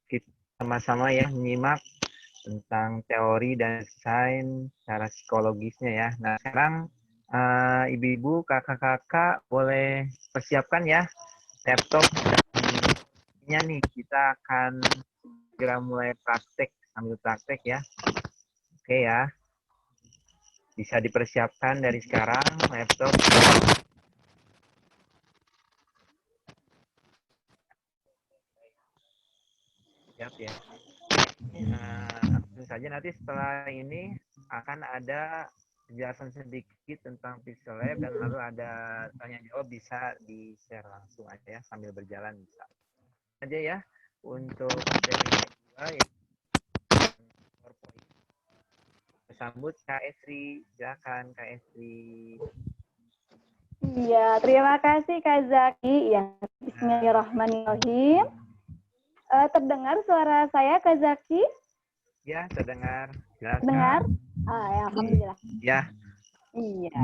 kita sama-sama ya menyimak tentang teori dan desain secara psikologisnya ya. Nah, sekarang ibu-ibu, kakak-kakak boleh persiapkan ya laptop dan nih, kita akan segera mulai sambil praktek ya. Oke ya. Bisa dipersiapkan dari sekarang laptop. Siap ya. Tentu saja nanti setelah ini akan ada penjelasan sedikit tentang Pixel Lab, dan lalu ada tanya jawab, bisa di share langsung aja ya, sambil berjalan bisa aja ya. Untuk materi kedua ya, sambut Kak Esri, silakan Kak Esri. Iya, terima kasih Kak Zaki. Ya, bismillahirrahmanirrahim. Terdengar suara saya Kak Zaki? Ya, terdengar. Jelas, dengar? Ya, alhamdulillah. Ya. Iya.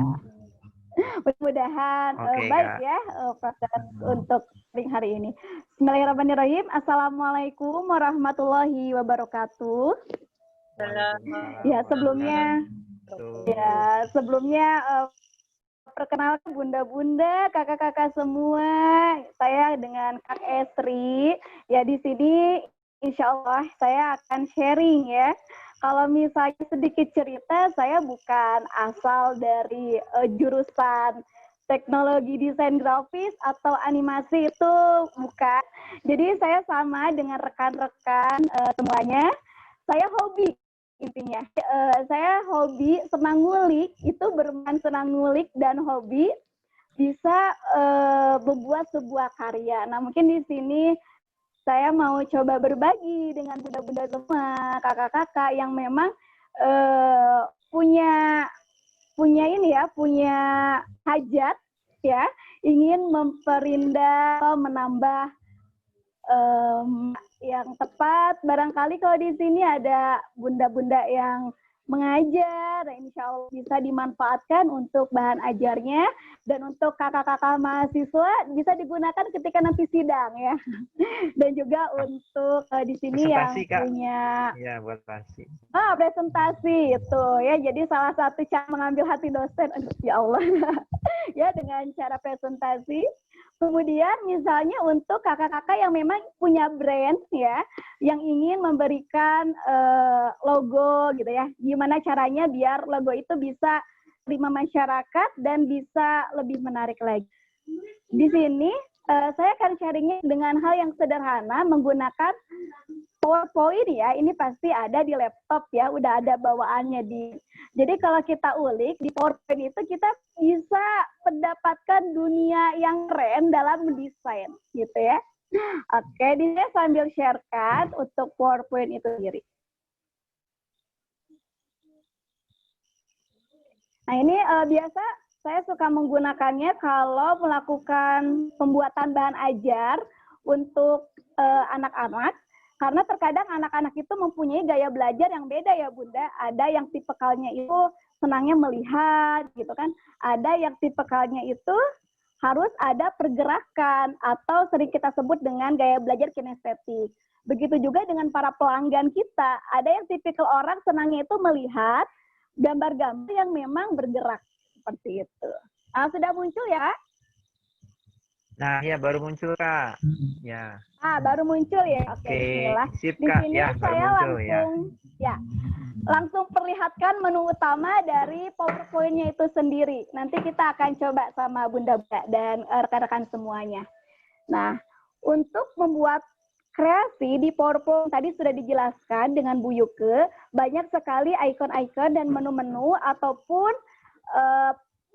Mudah-mudahan baik Kak. Ya proses untuk hari ini. Bismillahirrahmanirrahim. Assalamualaikum warahmatullahi wabarakatuh. Ya, sebelumnya Betul. Ya, sebelumnya perkenalkan bunda-bunda, kakak-kakak semua. Saya dengan Kak Esri. Ya, di sini insya Allah saya akan sharing ya. Kalau misalnya sedikit cerita, saya bukan asal dari jurusan teknologi desain grafis atau animasi, itu bukan. Jadi saya sama dengan rekan-rekan semuanya. Saya hobi intinya. Saya hobi senang ngulik, itu bermain senang ngulik dan hobi bisa membuat sebuah karya. Nah, mungkin di sini saya mau coba berbagi dengan bunda-bunda semua, kakak-kakak yang memang punya ini ya, punya hajat ya, ingin memperindah atau menambah yang tepat. Barangkali kalau di sini ada bunda-bunda yang mengajar, insya Allah bisa dimanfaatkan untuk bahan ajarnya, dan untuk kakak-kakak mahasiswa bisa digunakan ketika nanti sidang ya. Dan juga untuk di sini yang Presentasi, Kak. punya Iya, buat presentasi. presentasi itu ya. Jadi salah satu cara mengambil hati dosen, ya Allah, ya dengan cara presentasi. Kemudian misalnya untuk kakak-kakak yang memang punya brand ya, yang ingin memberikan logo gitu ya, gimana caranya biar logo itu bisa terima masyarakat dan bisa lebih menarik lagi. Di sini saya akan sharingnya dengan hal yang sederhana, menggunakan PowerPoint ya. Ini pasti ada di laptop ya, udah ada bawaannya di. Jadi kalau kita ulik di PowerPoint itu kita bisa mendapatkan dunia yang keren dalam mendesain gitu ya. Oke, di sini sambil sharekan untuk PowerPoint itu sendiri. Nah, ini biasa saya suka menggunakannya kalau melakukan pembuatan bahan ajar untuk anak-anak. Karena terkadang anak-anak itu mempunyai gaya belajar yang beda ya Bunda. Ada yang tipikalnya itu senangnya melihat gitu kan. Ada yang tipikalnya itu harus ada pergerakan atau sering kita sebut dengan gaya belajar kinestetik. Begitu juga dengan para pelanggan kita. Ada yang tipikal orang senangnya itu melihat gambar-gambar yang memang bergerak seperti itu. Sudah muncul ya? Nah, ya baru muncul, Kak. Ya. Baru muncul ya. Oke, bismillah. Sip, Di Kak. sini Ya, baru saya muncul langsung perlihatkan menu utama dari PowerPoint-nya itu sendiri. Nanti kita akan coba sama Bunda-Bunda dan rekan-rekan semuanya. Nah, untuk membuat kreasi di PowerPoint tadi sudah dijelaskan dengan Bu Yuke, banyak sekali ikon-ikon dan menu-menu ataupun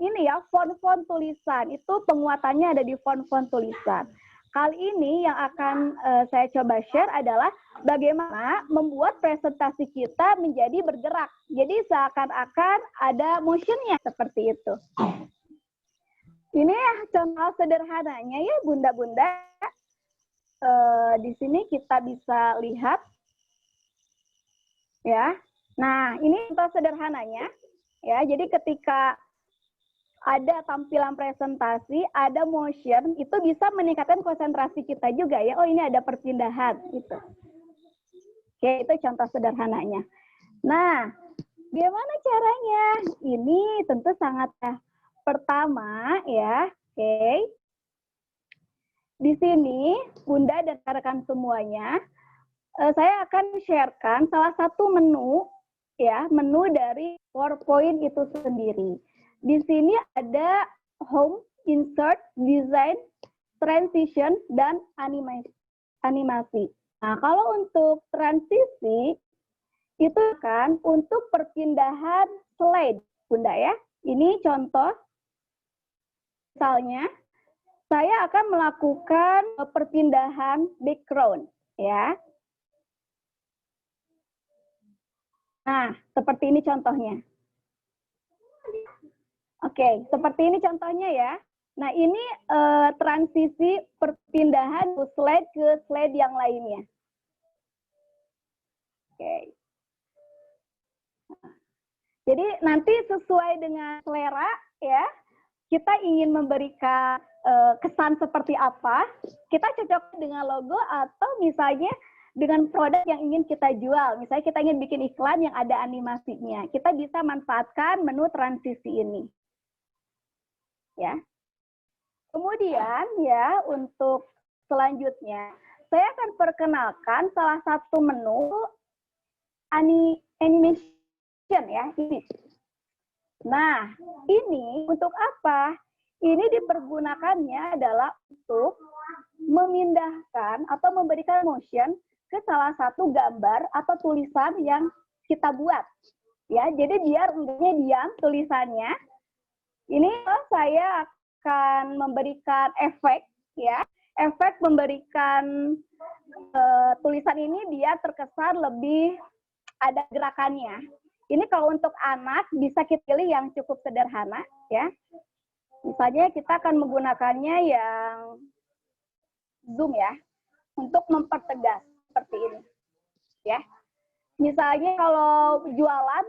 ini ya, font-font tulisan. Itu penguatannya ada di font-font tulisan. Kali ini yang akan saya coba share adalah bagaimana membuat presentasi kita menjadi bergerak. Jadi seakan-akan ada motionnya seperti itu. Ini contoh sederhananya ya Bunda-Bunda. Di sini kita bisa lihat. Ya. Nah, ini contoh sederhananya. Ya, jadi ketika ada tampilan presentasi, ada motion, itu bisa meningkatkan konsentrasi kita juga ya. Oh, ini ada perpindahan gitu. Oke, itu contoh sederhananya. Nah, gimana caranya? Ini tentu sangat pertama ya. Oke. Di sini Bunda dan rekan semuanya, saya akan sharekan salah satu menu ya, menu dari PowerPoint itu sendiri. Di sini ada home, insert, design, transition, dan animasi. Nah, kalau untuk transisi, itu kan untuk perpindahan slide, Bunda ya. Ini contoh, misalnya, saya akan melakukan perpindahan background, ya. Nah, seperti ini contohnya. Oke, seperti ini contohnya ya. Nah, ini transisi perpindahan slide ke slide yang lainnya. Oke. Jadi nanti sesuai dengan selera ya, kita ingin memberikan kesan seperti apa, kita cocok dengan logo atau misalnya dengan produk yang ingin kita jual. Misalnya kita ingin bikin iklan yang ada animasinya. Kita bisa manfaatkan menu transisi ini. Ya. Kemudian ya untuk selanjutnya saya akan perkenalkan salah satu menu animation ya ini. Nah, ini untuk apa? Ini dipergunakannya adalah untuk memindahkan atau memberikan motion ke salah satu gambar atau tulisan yang kita buat. Ya, jadi biar enggaknya diam tulisannya. Ini saya akan memberikan efek ya, efek memberikan tulisan ini dia terkesan lebih ada gerakannya. Ini kalau untuk anak bisa kita pilih yang cukup sederhana ya. Misalnya kita akan menggunakannya yang zoom ya untuk mempertegas seperti ini ya. Misalnya kalau jualan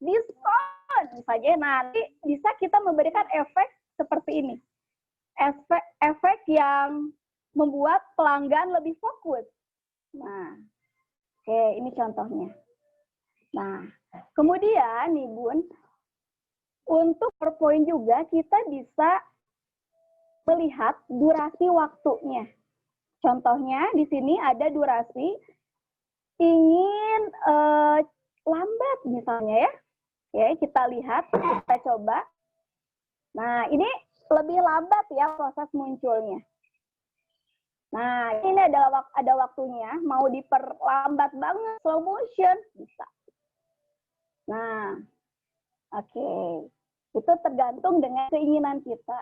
diskon misalnya, nanti bisa kita memberikan efek seperti ini. Efek yang membuat pelanggan lebih fokus. Nah, oke, ini contohnya. Nah, kemudian nih Bun, untuk PowerPoint juga kita bisa melihat durasi waktunya. Contohnya di sini ada durasi ingin lambat misalnya ya. Oke, kita lihat, kita coba. Nah, ini lebih lambat ya proses munculnya. Nah, ini adalah ada waktunya, mau diperlambat banget, slow motion, bisa. Nah, oke. Itu tergantung dengan keinginan kita.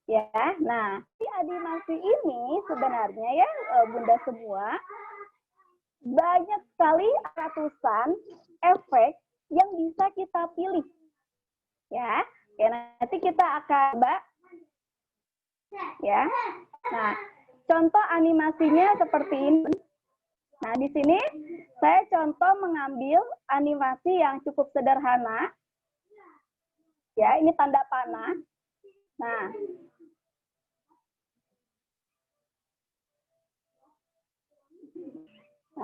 Ya, nah, di animasi ini sebenarnya ya, Bunda semua, banyak sekali ratusan efek yang bisa kita pilih. Ya, oke, nanti kita akan coba. Ya, nah, contoh animasinya seperti ini. Nah, di sini saya contoh mengambil animasi yang cukup sederhana. Ya, ini tanda panah. Nah,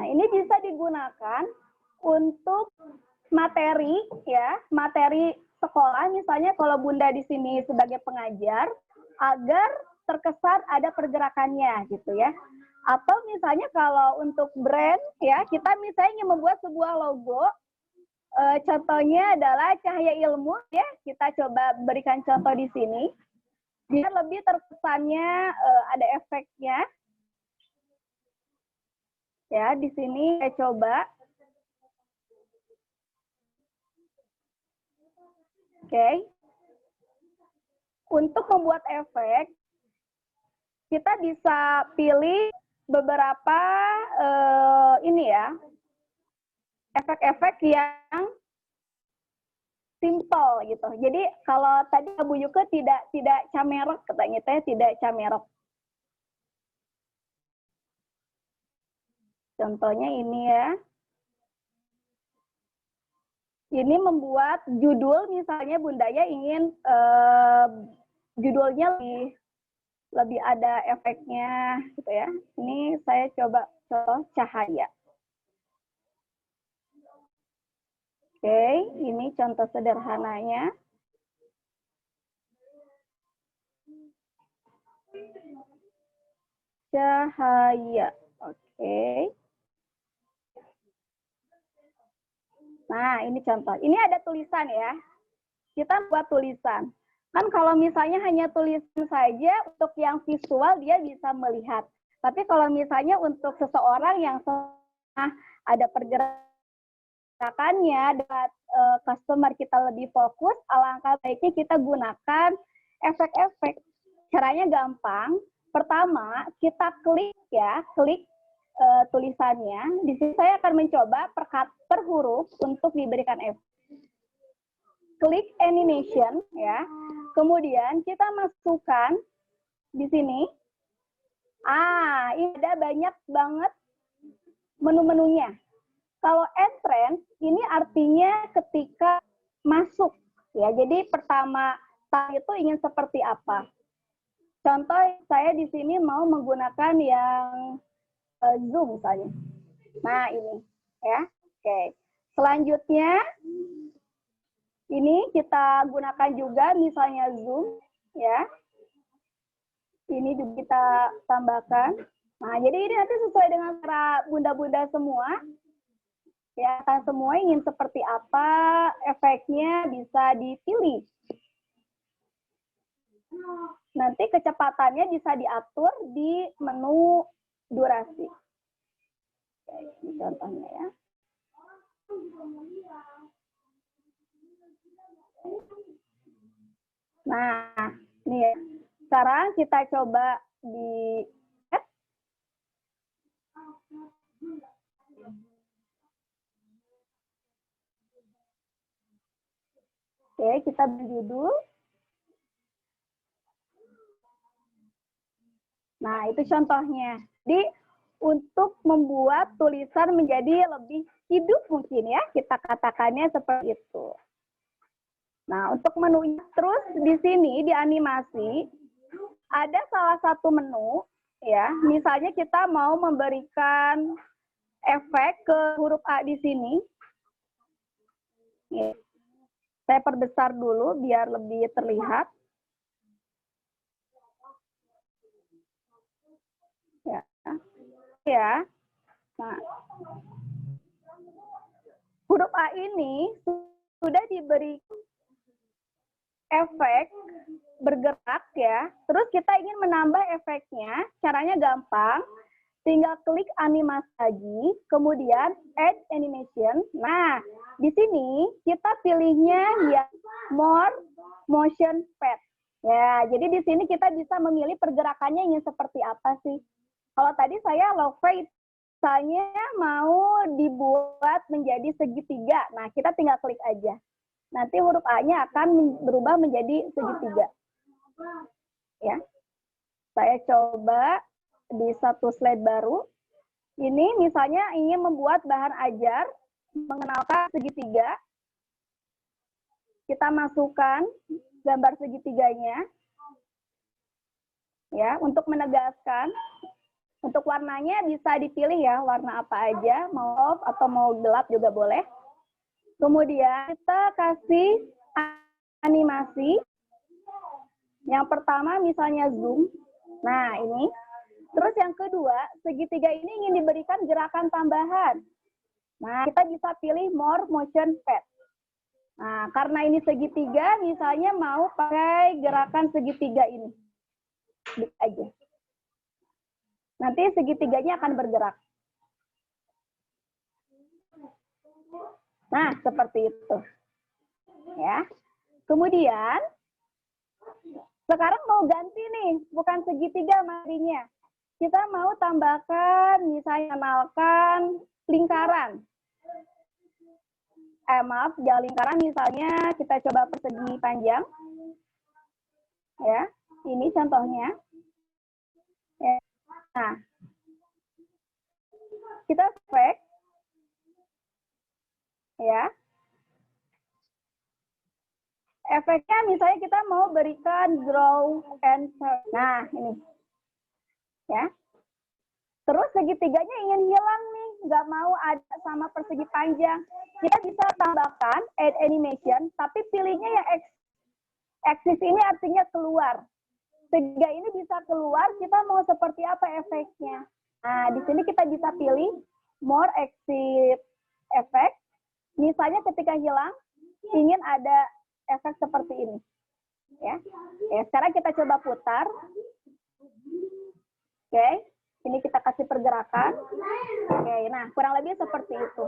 ini bisa digunakan untuk materi ya, materi sekolah misalnya kalau Bunda di sini sebagai pengajar agar terkesan ada pergerakannya gitu ya. Atau misalnya kalau untuk brand ya, kita misalnya ingin membuat sebuah logo, contohnya adalah Cahaya Ilmu ya, kita coba berikan contoh di sini. Biar lebih terkesannya ada efeknya. Ya, di sini saya coba. Oke. Untuk membuat efek, kita bisa pilih beberapa ini ya, efek-efek yang simple gitu. Jadi kalau tadi Bu Yuke tidak camerok katanya, tidak camerok. Contohnya ini ya. Ini membuat judul misalnya Bundaya ingin judulnya lebih ada efeknya gitu ya. Ini saya coba contoh cahaya. Oke, ini contoh sederhananya. Cahaya. Oke. Nah, ini contoh. Ini ada tulisan ya. Kita buat tulisan. Kan kalau misalnya hanya tulisan saja, untuk yang visual dia bisa melihat. Tapi kalau misalnya untuk seseorang yang ada pergerakannya, dapat customer kita lebih fokus, alangkah baiknya kita gunakan efek-efek. Caranya gampang. Pertama, kita klik ya, klik tulisannya. Di sini saya akan mencoba per huruf untuk diberikan efek. Klik animation ya. Kemudian kita masukkan di sini. Ini ada banyak banget menu-menunya. Kalau entrance ini artinya ketika masuk ya. Jadi pertama itu ingin seperti apa? Contoh saya di sini mau menggunakan yang zoom misalnya. Nah, ini ya. Oke. Selanjutnya ini kita gunakan juga misalnya Zoom ya. Ini juga kita tambahkan. Nah, jadi ini nanti sesuai dengan cara bunda-bunda semua. Ya, kan semua ingin seperti apa, efeknya bisa dipilih. Nanti kecepatannya bisa diatur di menu durasi. Ini contohnya ya. Nah, ini ya. Sekarang kita coba di Oke, kita berjudul. Nah, itu contohnya. Jadi, untuk membuat tulisan menjadi lebih hidup mungkin ya, kita katakannya seperti itu. Nah, untuk menunya terus di sini, di animasi, ada salah satu menu, ya. Misalnya kita mau memberikan efek ke huruf A di sini. Ya. Saya perbesar dulu biar lebih terlihat. Ya. Ya. Nah, huruf A ini sudah diberi efek bergerak ya. Terus kita ingin menambah efeknya, caranya gampang. Tinggal klik animasi lagi, kemudian add animation. Nah, di sini kita pilihnya ya more motion pad. Ya, jadi di sini kita bisa memilih pergerakannya ingin seperti apa sih. Kalau tadi saya low fade, misalnya mau dibuat menjadi segitiga. Nah, kita tinggal klik aja. Nanti huruf A-nya akan berubah menjadi segitiga. Ya. Saya coba di satu slide baru. Ini misalnya ingin membuat bahan ajar, mengenalkan segitiga. Kita masukkan gambar segitiganya. Ya, untuk menegaskan. Untuk warnanya bisa dipilih ya, warna apa aja, mau off atau mau gelap juga boleh. Kemudian kita kasih animasi. Yang pertama misalnya zoom. Nah, ini. Terus yang kedua, segitiga ini ingin diberikan gerakan tambahan. Nah, kita bisa pilih more motion pad. Nah, karena ini segitiga, misalnya mau pakai gerakan segitiga ini. Klik aja. Nanti segitiganya akan bergerak. Nah, seperti itu. Ya. Kemudian, sekarang mau ganti nih, bukan segitiga marinya. Kita mau tambahkan, misalnya kenalkan lingkaran. Maaf, jangan lingkaran, misalnya kita coba persegi panjang. Ya, ini contohnya. Ya. Nah, kita efek. Ya. Efeknya misalnya kita mau berikan draw and curve. Nah, ini. Ya. Terus segitiganya ingin hilang nih, nggak mau ada sama persegi panjang. Kita bisa tambahkan add animation, tapi pilihnya yang axis ini artinya keluar. Segitiga ini bisa keluar, kita mau seperti apa efeknya. Nah, di sini kita bisa pilih more exit effect. Misalnya ketika hilang, ingin ada efek seperti ini. Ya. Sekarang kita coba putar. Oke, ini kita kasih pergerakan. Oke, nah kurang lebih seperti itu.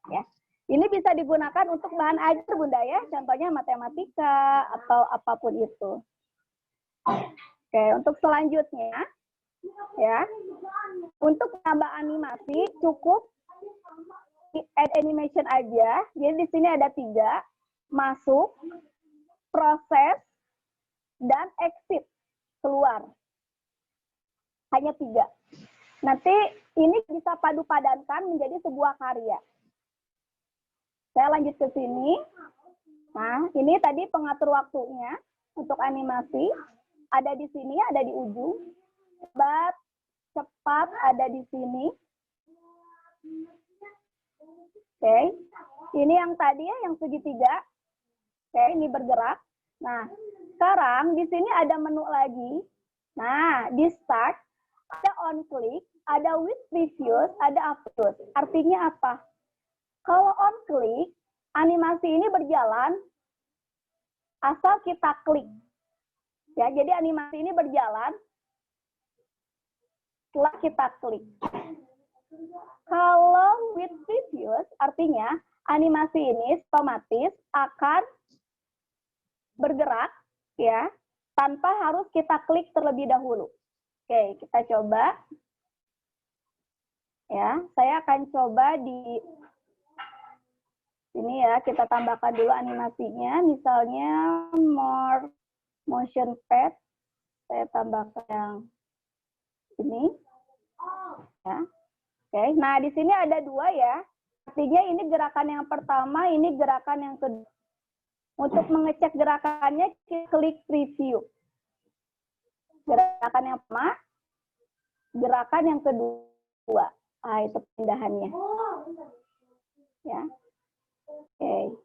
Ya, ini bisa digunakan untuk bahan ajar Bunda ya, contohnya matematika atau apapun itu. Oke, untuk selanjutnya, ya, untuk menambah animasi cukup add animation aja. Jadi di sini ada 3, masuk, proses, dan exit keluar. Hanya 3. Nanti ini bisa padu-padankan menjadi sebuah karya. Saya lanjut ke sini. Nah, ini tadi pengatur waktunya untuk animasi. Ada di sini, ada di ujung. Cepat ada di sini. Oke. Ini yang tadi ya, yang segitiga. Oke, ini bergerak. Nah, sekarang di sini ada menu lagi. Nah, di start, ada on click, ada with previous, ada after. Artinya apa? Kalau on click, animasi ini berjalan asal kita klik. Ya, jadi animasi ini berjalan setelah kita klik. Kalau with previous, artinya animasi ini otomatis akan bergerak ya tanpa harus kita klik terlebih dahulu. Oke, kita coba. Ya, saya akan coba di sini ya, kita tambahkan dulu animasinya, misalnya more motion pad. Saya tambahkan yang ini. Ya. Oke, nah di sini ada dua ya. Artinya ini gerakan yang pertama, ini gerakan yang kedua. Untuk mengecek gerakannya, kita klik preview. Gerakan yang pertama, gerakan yang kedua. Ah, itu pindahannya. Ya. Oke.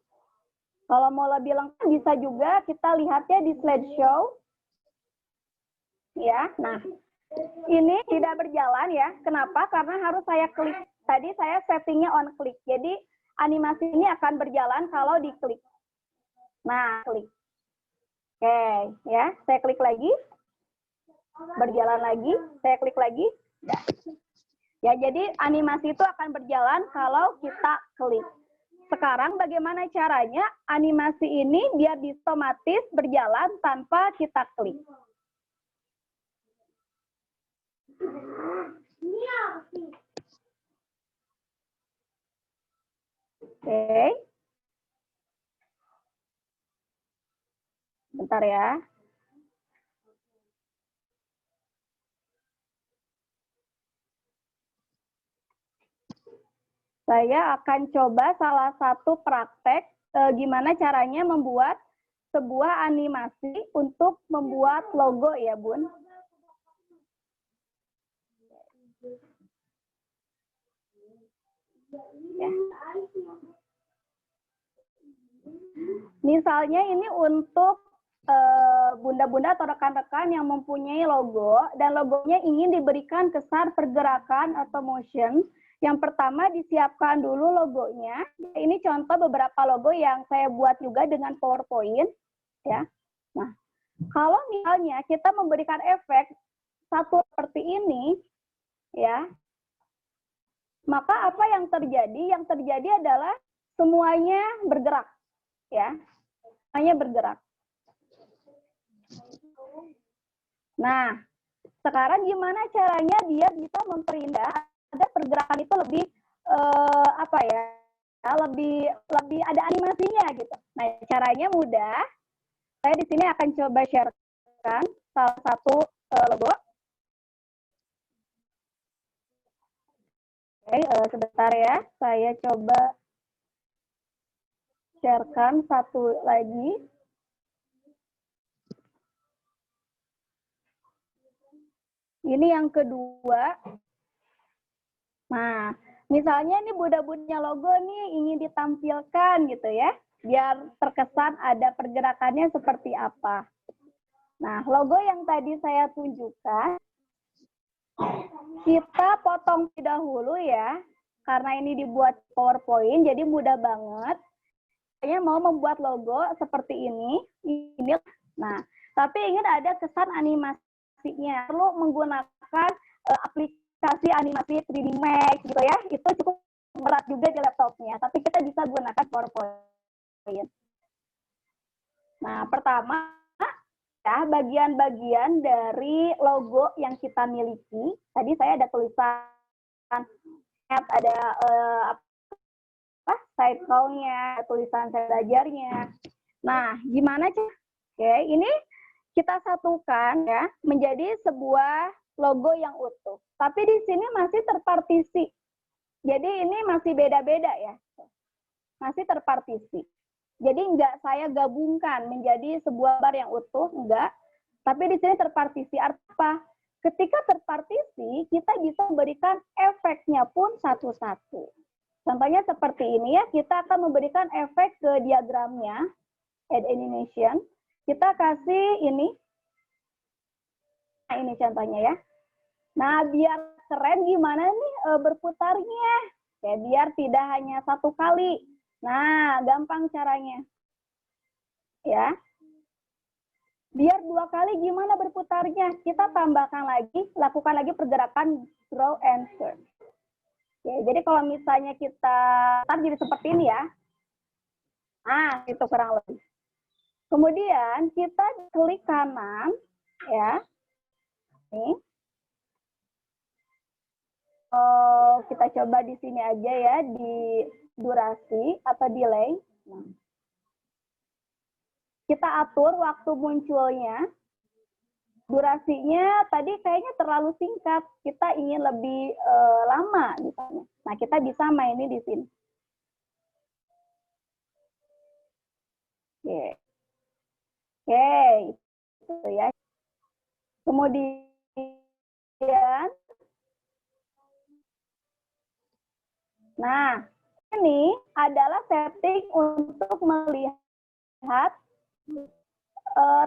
Kalau mau lebih lengkap bisa juga kita lihatnya di slideshow. Ya. Nah, ini tidak berjalan ya. Kenapa? Karena harus saya klik. Tadi saya settingnya on click. Jadi animasi ini akan berjalan kalau diklik. Nah, klik. Oke, ya. Saya klik lagi. Berjalan lagi. Saya klik lagi. Ya, jadi animasi itu akan berjalan kalau kita klik. Sekarang bagaimana caranya animasi ini biar otomatis berjalan tanpa kita klik? Oke. Bentar ya. Saya akan coba salah satu praktek gimana caranya membuat sebuah animasi untuk membuat logo ya, Bun. Ya. Misalnya ini untuk bunda-bunda atau rekan-rekan yang mempunyai logo dan logonya ingin diberikan kesan pergerakan atau motion. Yang pertama disiapkan dulu logonya. Ini contoh beberapa logo yang saya buat juga dengan PowerPoint. Ya. Nah, kalau misalnya kita memberikan efek satu seperti ini, ya, maka apa yang terjadi? Yang terjadi adalah semuanya bergerak, ya, semuanya bergerak. Nah, sekarang gimana caranya biar bisa memperindah agar pergerakan itu lebih apa ya, lebih ada animasinya gitu. Nah, caranya mudah. Saya di sini akan coba sharekan salah satu logo. Oke, sebentar ya. Saya coba sharekan satu lagi. Ini yang kedua. Nah, misalnya nih bunda-bundanya logo nih ingin ditampilkan gitu ya, biar terkesan ada pergerakannya seperti apa. Nah, logo yang tadi saya tunjukkan, kita potong terlebih dahulu ya, karena ini dibuat PowerPoint, jadi mudah banget. Saya mau membuat logo seperti ini. Nah, tapi ingin ada kesan animasinya, perlu menggunakan aplikasi animasi 3D Max gitu ya. Itu cukup berat juga di laptopnya, tapi kita bisa gunakan PowerPoint. Nah, pertama ya, bagian-bagian dari logo yang kita miliki. Tadi saya ada tulisan, ada side call-nya, tulisan saya belajarnya. Nah, gimana sih? Oke, ini kita satukan ya menjadi sebuah logo yang utuh. Tapi di sini masih terpartisi. Jadi ini masih beda-beda ya. Masih terpartisi. Jadi enggak saya gabungkan menjadi sebuah bar yang utuh, enggak. Tapi di sini terpartisi. Artinya apa? Ketika terpartisi, kita bisa berikan efeknya pun satu-satu. Contohnya seperti ini ya, kita akan memberikan efek ke diagramnya, add animation. Kita kasih ini, nah ini contohnya ya. Nah, biar keren gimana nih berputarnya? Ya, biar tidak hanya satu kali. Nah, gampang caranya. Ya. Biar 2 kali gimana berputarnya? Kita tambahkan lagi, lakukan lagi pergerakan draw and turn. Oke, jadi kalau misalnya kita jadi seperti ini ya. Nah, itu kurang lebih. Kemudian kita klik kanan ya. Nih. Oh, kita coba di sini aja ya, di durasi atau delay. Nah. Kita atur waktu munculnya. Durasinya tadi kayaknya terlalu singkat. Kita ingin lebih lama misalnya. Nah, kita bisa mainin di sini. Oke. Oke, itu ya. Kemudian nah, ini adalah setting untuk melihat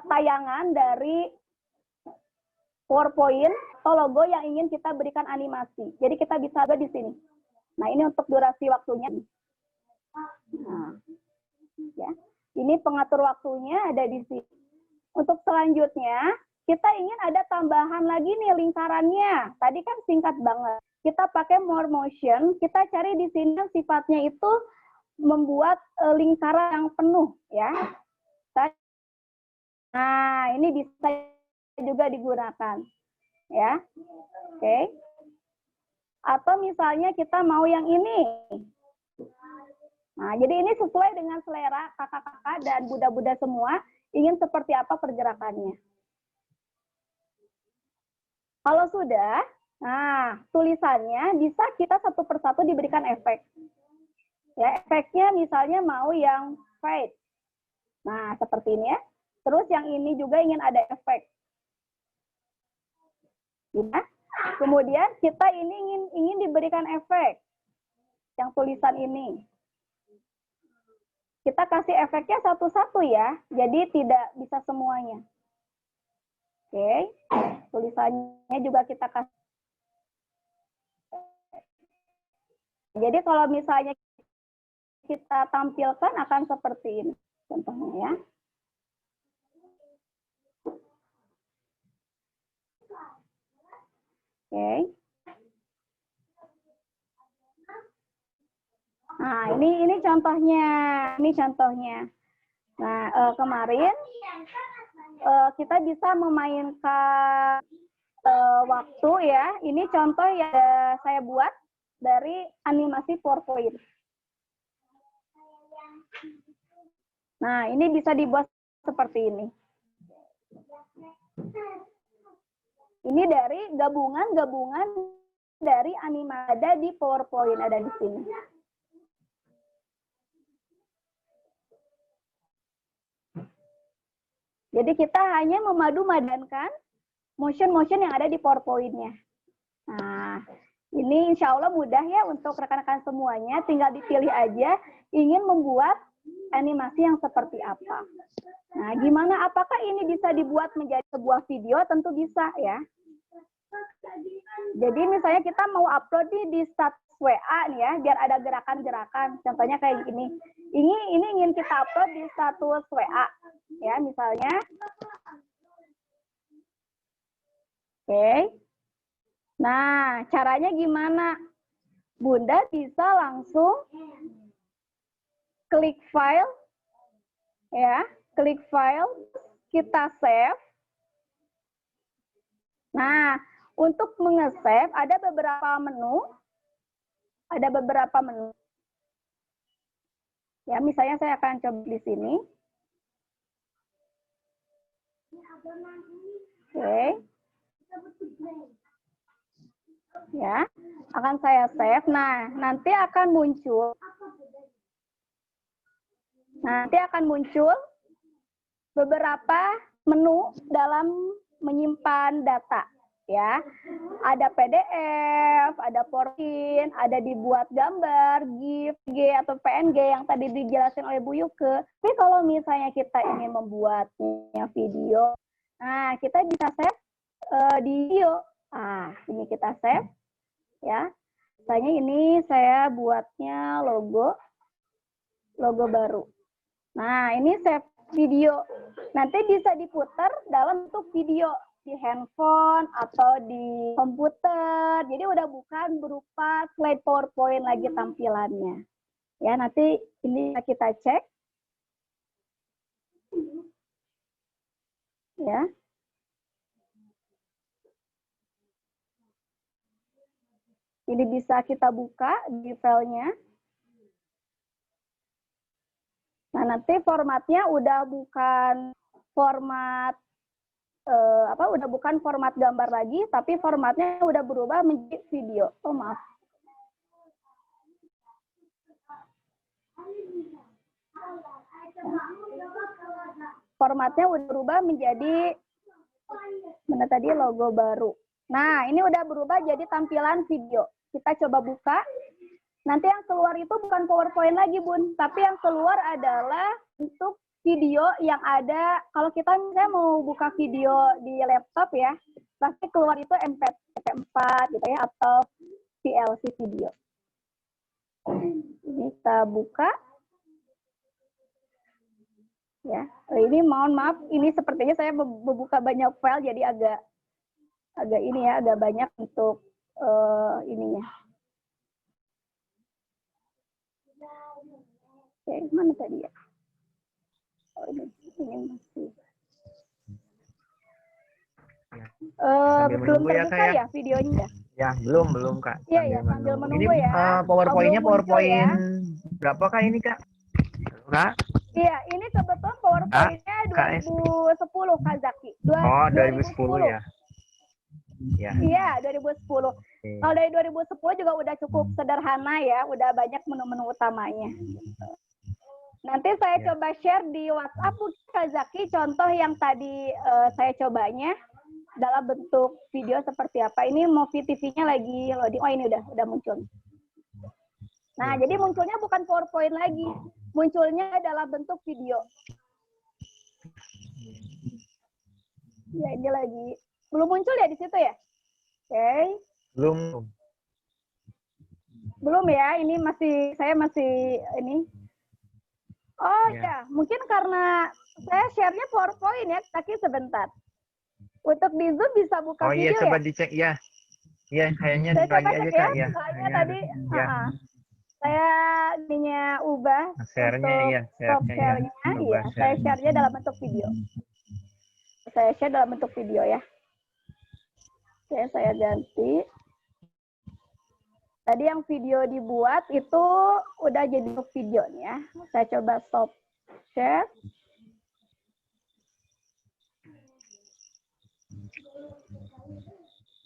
tayangan dari PowerPoint atau logo yang ingin kita berikan animasi. Jadi kita bisa ada di sini. Nah, ini untuk durasi waktunya. Nah, ya. Ini pengatur waktunya ada di sini. Untuk selanjutnya, kita ingin ada tambahan lagi nih lingkarannya. Tadi kan singkat banget. Kita pakai more motion, kita cari di sini sifatnya itu membuat lingkaran yang penuh ya. Nah, ini bisa juga digunakan ya. Oke. Atau misalnya kita mau yang ini. Nah, jadi ini sesuai dengan selera kakak-kakak dan buda-buda semua ingin seperti apa pergerakannya. Kalau sudah, nah, tulisannya bisa kita satu persatu diberikan efek. Ya, efeknya misalnya mau yang fade. Nah, seperti ini ya. Terus yang ini juga ingin ada efek. Ya. Kemudian kita ini ingin diberikan efek. Yang tulisan ini. Kita kasih efeknya satu-satu ya. Jadi tidak bisa semuanya. Oke. Tulisannya juga kita kasih. Jadi kalau misalnya kita tampilkan akan seperti ini. Contohnya ya. Oke. Nah, ini contohnya. Ini contohnya. Nah, kemarin kita bisa memainkan waktu ya. Ini contoh yang saya buat dari animasi PowerPoint. Nah, ini bisa dibuat seperti ini. Ini dari gabungan-gabungan dari animasi ada di PowerPoint, ada di sini. Jadi kita hanya memadu-madankan motion-motion yang ada di PowerPoint-nya. Nah, ini insya Allah mudah ya untuk rekan-rekan semuanya. Tinggal dipilih aja ingin membuat animasi yang seperti apa. Nah, gimana? Apakah ini bisa dibuat menjadi sebuah video? Tentu bisa ya. Jadi misalnya kita mau upload di status WA nih ya, biar ada gerakan-gerakan. Contohnya kayak gini. Ini ingin kita upload di status WA. Ya, misalnya. Oke. Nah, caranya gimana? Bunda bisa langsung klik file. Ya, klik file, kita save. Nah, untuk menge-save ada beberapa menu. Ada beberapa menu. Ya, misalnya saya akan coba di sini. Oke. Ya, akan saya save. Nah, nanti akan muncul beberapa menu dalam menyimpan data. ya. Ada PDF, ada PowerPoint, ada dibuat gambar, GIF, G atau PNG yang tadi dijelaskan oleh Bu Yuke. Tapi kalau misalnya kita ingin membuatnya video, nah kita bisa save di video. Nah, ini kita save, ya. Misalnya ini saya buatnya logo baru. Nah, ini save video. Nanti bisa diputar dalam bentuk video di handphone atau di komputer. Jadi udah bukan berupa slide PowerPoint lagi tampilannya. Ya, nanti ini kita cek. Ya. Ini bisa kita buka di filenya. Nah, nanti formatnya udah bukan format udah bukan format gambar lagi, tapi formatnya udah berubah menjadi video. Oh, maaf. Formatnya udah berubah menjadi mana tadi logo baru. Nah, ini udah berubah jadi tampilan video. Kita coba buka. Nanti yang keluar itu bukan PowerPoint lagi, Bun, tapi yang keluar adalah bentuk video yang ada. Kalau kita misalnya mau buka video di laptop ya, pasti keluar itu MP4 gitu ya, atau VLC video. Ini kita buka. Ya, ini mohon maaf, ini sepertinya saya membuka banyak file, jadi agak ini ya, agak banyak untuk ininya. Oke, mana tadi ya? Oh, ini masih. Belum terbuka ya videonya? Ya, belum Kak. Iya, ya, sambil menunggu ini, ya. PowerPoint-nya PowerPoint ya. berapa Kak ini Kak? Kak? Iya, ini kebetulan PowerPoint-nya 2010 Kak Zaki. 2010 ya. Ya. Iya, 2010. Kalau dari 2010 juga udah cukup sederhana ya, udah banyak menu-menu utamanya. Nanti saya coba share di WhatsApp Kak Zaki contoh yang tadi saya cobanya dalam bentuk video seperti apa. Ini Movi TV-nya lagi loading. Oh, ini udah muncul. Nah, jadi munculnya bukan PowerPoint lagi. Munculnya dalam bentuk video. Ya, ini lagi. Belum muncul ya di situ ya? Oke. Belum ya, ini saya masih ini. Oh ya, mungkin karena saya share-nya PowerPoint ya, tapi sebentar. Untuk di Zoom bisa buka video ya? Oh iya, coba dicek ya. Iya, kayaknya saya lagi aja Kak ya. Soalnya tadi saya ininya ubah. Share-nya ya, share-nya iya, saya share-nya dalam bentuk video. Saya share dalam bentuk video ya. Oke, saya ganti. Tadi yang video dibuat itu udah jadi videonya. Saya coba stop share.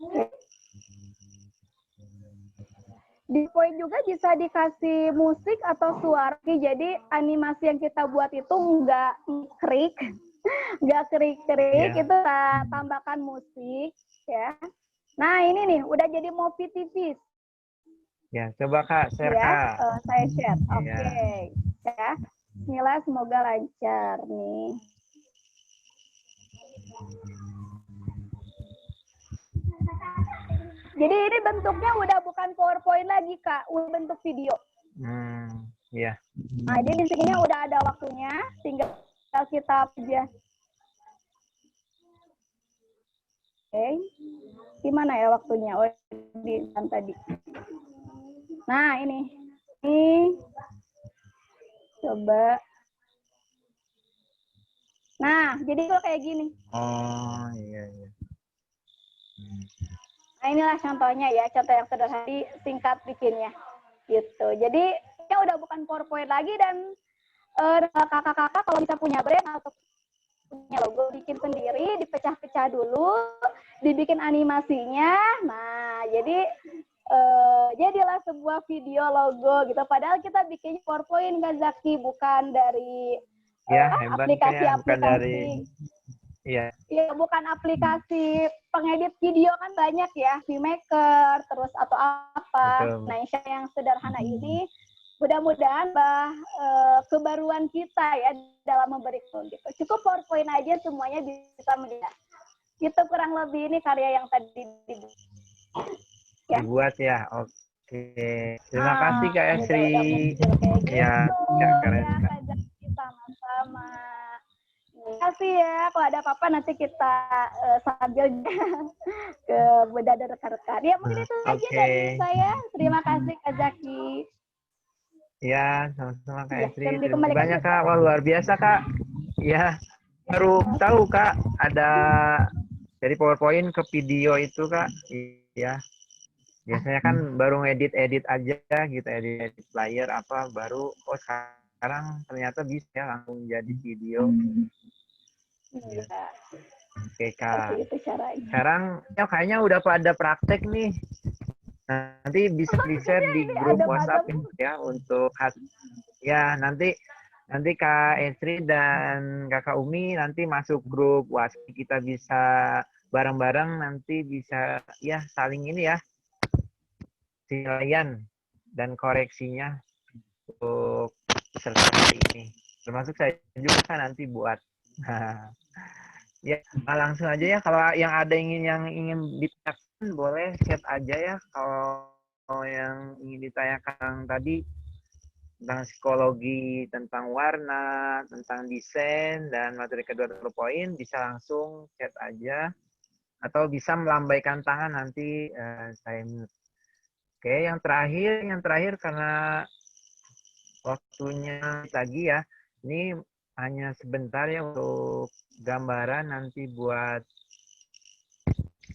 Oke. Di poin juga bisa dikasih musik atau suara. Jadi animasi yang kita buat itu nggak krik, itu kita tambahkan musik ya. Nah ini nih udah jadi Movi TV. Ya, coba Kak, share ya, Kak. Saya share. Oke. Ya. Bismillah, semoga lancar nih. Jadi ini bentuknya udah bukan PowerPoint lagi, Kak. Udah bentuk video. Iya. Nah, jadi di sini udah ada waktunya. Tinggal kita aja. Oke. Gimana ya waktunya? Oh, di tadi. Nah, ini. Coba. Nah, jadi kalau kayak gini. Oh, iya. Nah, inilah contohnya ya, contoh yang sederhana, singkat bikinnya. Gitu. Jadi, ini udah bukan PowerPoint lagi dan kakak-kakak kalau bisa punya brand atau punya logo, bikin sendiri, dipecah-pecah dulu, dibikin animasinya. Nah, jadi jadilah sebuah video logo gitu. Padahal kita bikin PowerPoint Kak Zaki, bukan dari hebat aplikasi-aplikasi. bukan dari Iya. Ya, bukan aplikasi pengedit video kan banyak ya, Vmaker, terus atau apa. Betul. Nah, yang sederhana ini mudah-mudahan kebaruan kita ya dalam memberi gitu. Cukup PowerPoint aja semuanya bisa melihat. Itu kurang lebih ini karya yang tadi dibuat. Ya. Dibuat ya. Oke. Terima kasih Kak Esri. Kayak Ya, gitu. ya keren. Ya, Kak Zaki, sama-sama. Terima kasih ya. Kalau ada apa-apa nanti kita sambil ke beda rekan-rekan. Ya, mungkin itu saja Oke. dari saya. Terima kasih Kak Zaki. Ya, sama-sama Kak Ya, Esri. dan Terima kasih dikembalikan banyak ke- Kak. Wah, luar biasa Kak. Ya, baru tahu Kak ada dari PowerPoint ke video itu Kak. Iya. Biasanya kan baru ngedit-edit aja gitu, edit player apa baru sekarang ternyata bisa ya langsung jadi video. Iya. Oke Seperti Kak. itu caranya. Sekarang ya kayaknya udah pada praktek nih. Nanti bisa di-share di Ini grup ada WhatsApp macam. ya untuk ya nanti Kak Esri dan Kakak Umi nanti masuk grup WhatsApp, kita bisa bareng-bareng nanti bisa ya saling ini ya penilaian dan koreksinya untuk peserta hari ini. Termasuk saya juga kan nanti buat. Ya, langsung aja ya. Kalau yang ada yang ingin ditanyakan boleh chat aja ya. Kalau yang ingin ditanyakan tadi tentang psikologi, tentang warna, tentang desain dan materi kedua poin bisa langsung chat aja atau bisa melambaikan tangan nanti saya mute. Oke, yang terakhir karena waktunya lagi ya. Ini hanya sebentar ya untuk gambaran nanti buat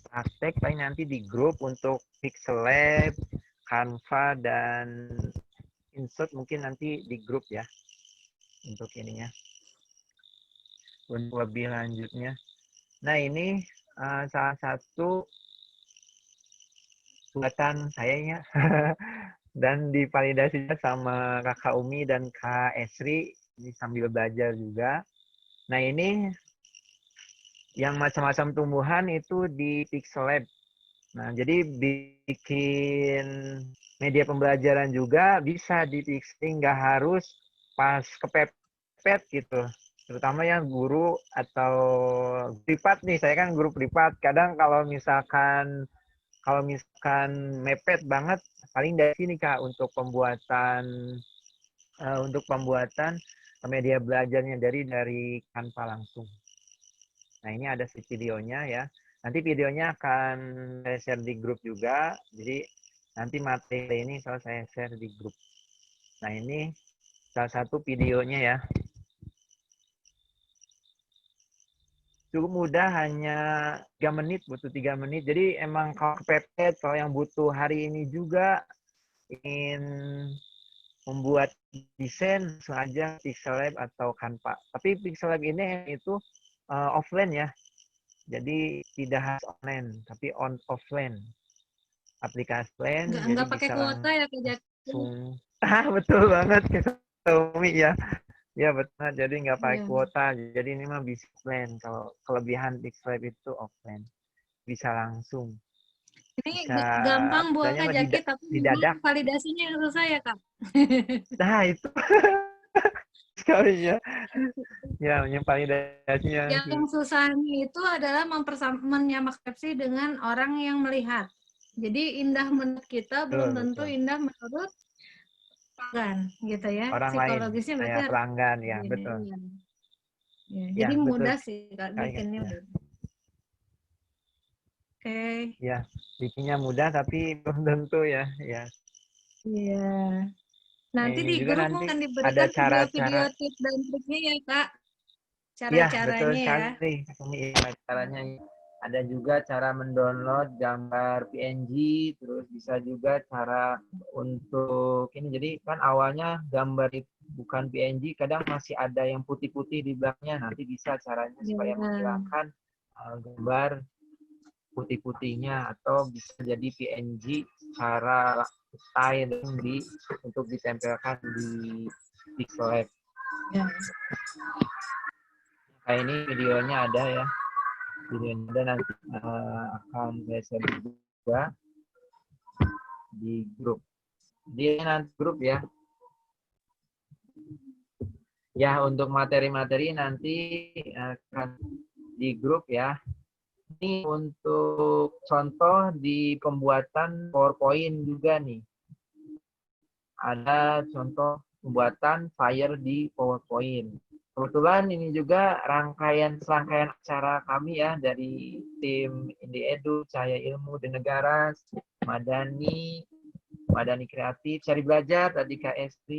praktek paling nanti di grup untuk Pixel Lab, Canva dan Insert mungkin nanti di grup ya untuk ininya. Untuk lebih lanjutnya. Nah, ini salah satu buatan saya dan divalidasinya sama Kakak Umi dan Kak Esri ini sambil belajar juga. Nah, ini yang macam-macam tumbuhan itu di Pixel Lab. Nah, jadi bikin media pembelajaran juga bisa di Pixel, nggak harus pas kepepet gitu. Terutama yang guru atau privat nih, saya kan guru privat. Kadang kalau misalkan mepet banget, paling dari sini Kak untuk pembuatan media belajarnya dari Canva langsung. Nah, ini ada videonya ya. Nanti videonya akan saya share di grup juga. Jadi nanti materi ini saya share di grup. Nah, ini salah satu videonya ya. Cukup mudah, hanya 3 menit, butuh 3 menit. Jadi emang kalau kepepet, kalau yang butuh hari ini juga ingin membuat desain, langsung aja Pixel Lab atau Canva. Tapi Pixel Lab ini itu offline ya. Jadi tidak harus online, tapi offline. Aplikasi offline, jadi Nggak pakai bisa kuota ya Kak Jaki? langsung. Betul banget, Umi ya. Ya betul, jadi nggak pakai Iya. kuota. Jadi ini mah bisa offline. Kalau kelebihan Pixel Lab itu offline. Bisa langsung. Ini Bisa, gampang buat adanya Kak mah Jaki, tapi memang didadak. validasinya yang susah ya Kak. Nah, itu sekali ya. Ya, yang validasinya Yang susahnya itu adalah menyamak persepsi dengan orang yang melihat. Jadi indah menurut kita belum tentu betul. indah menurut pelanggan gitu ya. Orang lain, Psikologisnya berarti saya harus pelanggan ya, begini. betul. Iya. Ya, Ya, jadi betul mudah sih Kak sekali. bikinnya. Ya. Oke. Ya, bikinnya mudah tapi belum tentu ya. Ya. Iya. Nah, Nanti ini di juga grup nanti akan ada diberikan video-video cara-cara. tips dan triknya ya Kak. Iya, betul Cara-caranya ya. sekali. Ini caranya. Ada juga cara mendownload gambar PNG, terus bisa juga cara untuk ini. Jadi kan awalnya gambar itu bukan PNG, kadang masih ada yang putih-putih di belakangnya. Nanti bisa caranya supaya Iya. menghilangkan gambar putih-putihnya, atau bisa jadi PNG cara styling untuk ditempelkan di Pixel Lab. Ya. Kayak ini videonya ada ya. videonya ada nanti akan saya share juga di grup. Di nanti grup ya. Ya, untuk materi-materi nanti akan di grup ya. Ini untuk contoh di pembuatan PowerPoint juga nih. Ada contoh pembuatan flyer di PowerPoint. Kebetulan ini juga serangkaian acara kami ya dari tim IndiEdu, Cahaya Ilmu dan Negara, Madani Kreatif, Cari Belajar, tadi KST,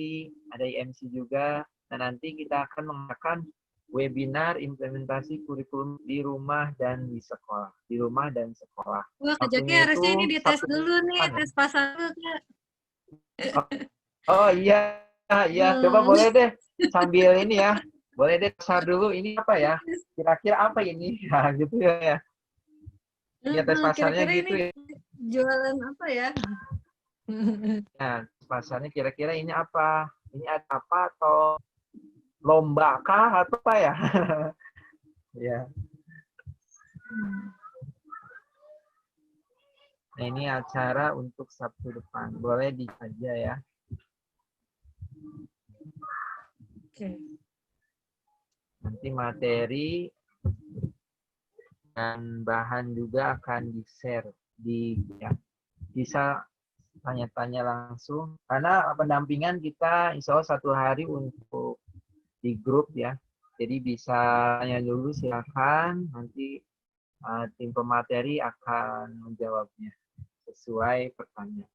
ada IMC juga. Nah, nanti kita akan mengadakan webinar implementasi kurikulum di rumah dan di sekolah. Di rumah dan sekolah. Wah, Kak Jaki harusnya ini dites dulu nih, tes pasar dulu, Kak. Oh iya, iya. Coba boleh deh sambil ini ya. Boleh deh pasar dulu. Ini apa ya? Kira-kira apa ini? Nah, gitu ya. Ya, tes pasarnya kira-kira gitu ini ya. jualan apa ya? Nah, pasarnya kira-kira ini apa? Ini ada apa atau lomba kah atau apa ya? Ya. Nah, ini acara untuk Sabtu depan. Boleh dibaca ya. Oke. Nanti materi dan bahan juga akan di-share ya. Bisa tanya-tanya langsung karena pendampingan kita insya Allah 1 hari untuk di grup ya. Jadi bisa tanya dulu silakan, nanti tim pemateri akan menjawabnya sesuai pertanyaan.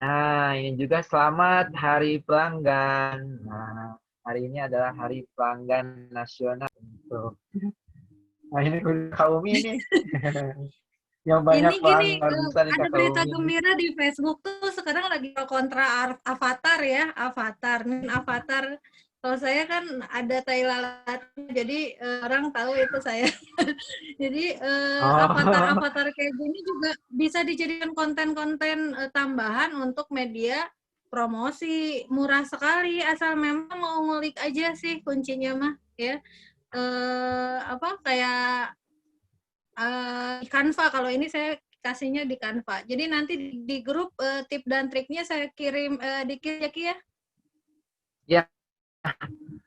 Nah, ini juga selamat Hari Pelanggan. Nah, hari ini adalah Hari Pelanggan Nasional. Nah, ini Kak Umi nih. Yang banyak Ini gini, ada berita Umi. gembira di Facebook tuh sekarang lagi kontra Avatar ya, Avatar. Avatar, kalau saya kan ada tai lalat, jadi orang tahu itu saya. Jadi Avatar-Avatar kayak gini juga bisa dijadikan konten-konten tambahan untuk media promosi, murah sekali, asal memang mau ngulik aja sih kuncinya mah ya. Kayak di Canva, kalau ini saya kasihnya di Canva. Jadi nanti di grup tip dan triknya saya kirim dikit ya. Ya,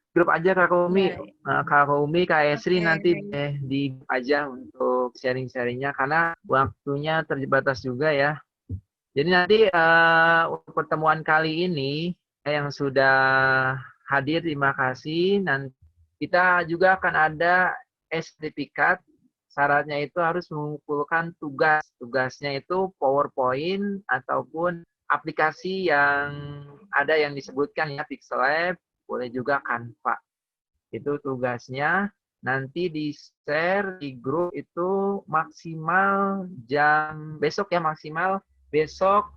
grup aja Kak Umi. Ya. Kak Umi, Kak Esri Oke. nanti di aja untuk sharing-sharingnya karena waktunya terbatas juga ya. Jadi nanti untuk pertemuan kali ini yang sudah hadir, terima kasih. Nanti kita juga akan ada sertifikat. Syaratnya itu harus mengumpulkan tugas. Tugasnya itu PowerPoint ataupun aplikasi yang ada yang disebutkan ya, Pixel boleh juga Canva. Itu tugasnya. Nanti di-share di grup itu maksimal besok ya, maksimal besok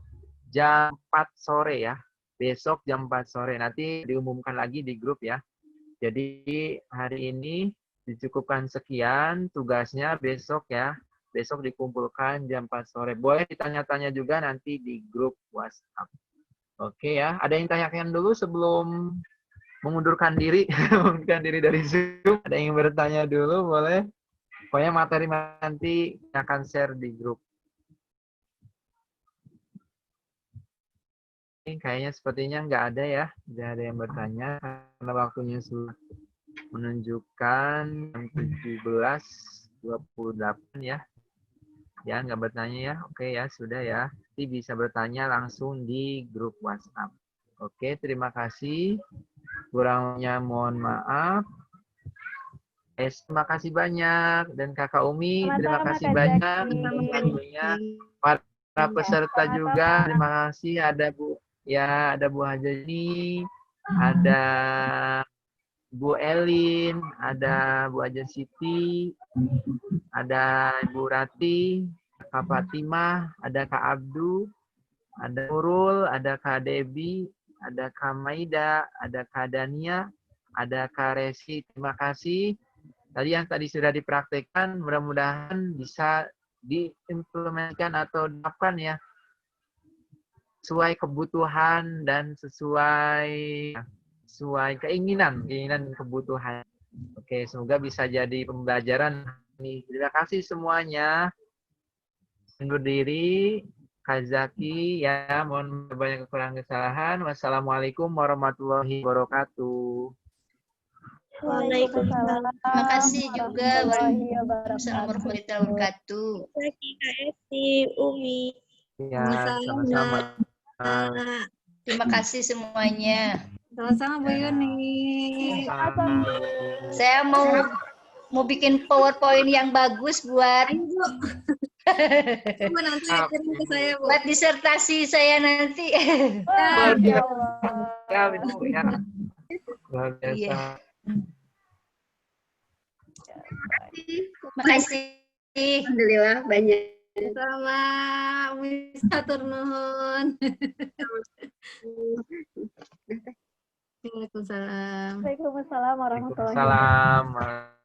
jam 4 sore ya. Besok jam 4 sore. Nanti diumumkan lagi di grup ya. Jadi hari ini dicukupkan sekian tugasnya besok ya. Besok dikumpulkan jam 4 sore. Boleh ditanya-tanya juga nanti di grup WhatsApp. Oke ya. Ada yang tanyakan dulu sebelum mengundurkan diri. Mengundurkan diri dari Zoom. Ada yang bertanya dulu boleh. Pokoknya materi nanti akan share di grup. Kayaknya sepertinya nggak ada ya. Tidak ada yang bertanya. Karena waktunya sudah menunjukkan 17.28 ya. Ya, nggak bertanya ya. Oke ya, sudah ya. Nanti bisa bertanya langsung di grup WhatsApp. Oke, terima kasih. Kurangnya mohon maaf. Terima kasih banyak. Dan Kakak Umi, terima kasih banyak. Para peserta juga, terima kasih. Ada Bu Hajani, ada Bu Elin, ada Bu Aja Siti, ada Ibu Rati, Kak Fatimah, ada Kak Abdu, ada Nurul, ada Kak Debi, ada Kak Maida, ada Kak Dania, ada Kak Resi. Terima kasih. Tadi sudah dipraktekkan, mudah-mudahan bisa diimplementasikan atau diterapkan ya. Sesuai kebutuhan dan sesuai keinginan kebutuhan. Oke, semoga bisa jadi pembelajaran nih. Terima kasih semuanya. Undur diri. Kazaki ya, mohon banyak kekurangan kesalahan. Wassalamualaikum warahmatullahi wabarakatuh. Waalaikumsalam Terima kasih juga. warahmatullahi Waalaikumsalam warahmatullahi wabarakatuh. wabarakatuh. Kak Esti, Umi. Ya, sama-sama. Terima kasih semuanya. Sama-sama Bu Yuni. Saya mau bikin PowerPoint yang bagus buat Ayo Bu. Bu nanti kirim ke saya Bu. buat disertasi saya nanti. Wah, Luar ya biasa. Allah. Ya, Ibu, ya. Luar biasa. Iya. Terima kasih. Alhamdulillah banyak. Sama bisa turnuhun. Waalaikumsalam. Waalaikumsalam warahmatullahi wabarakatuh. Waalaikumsalam.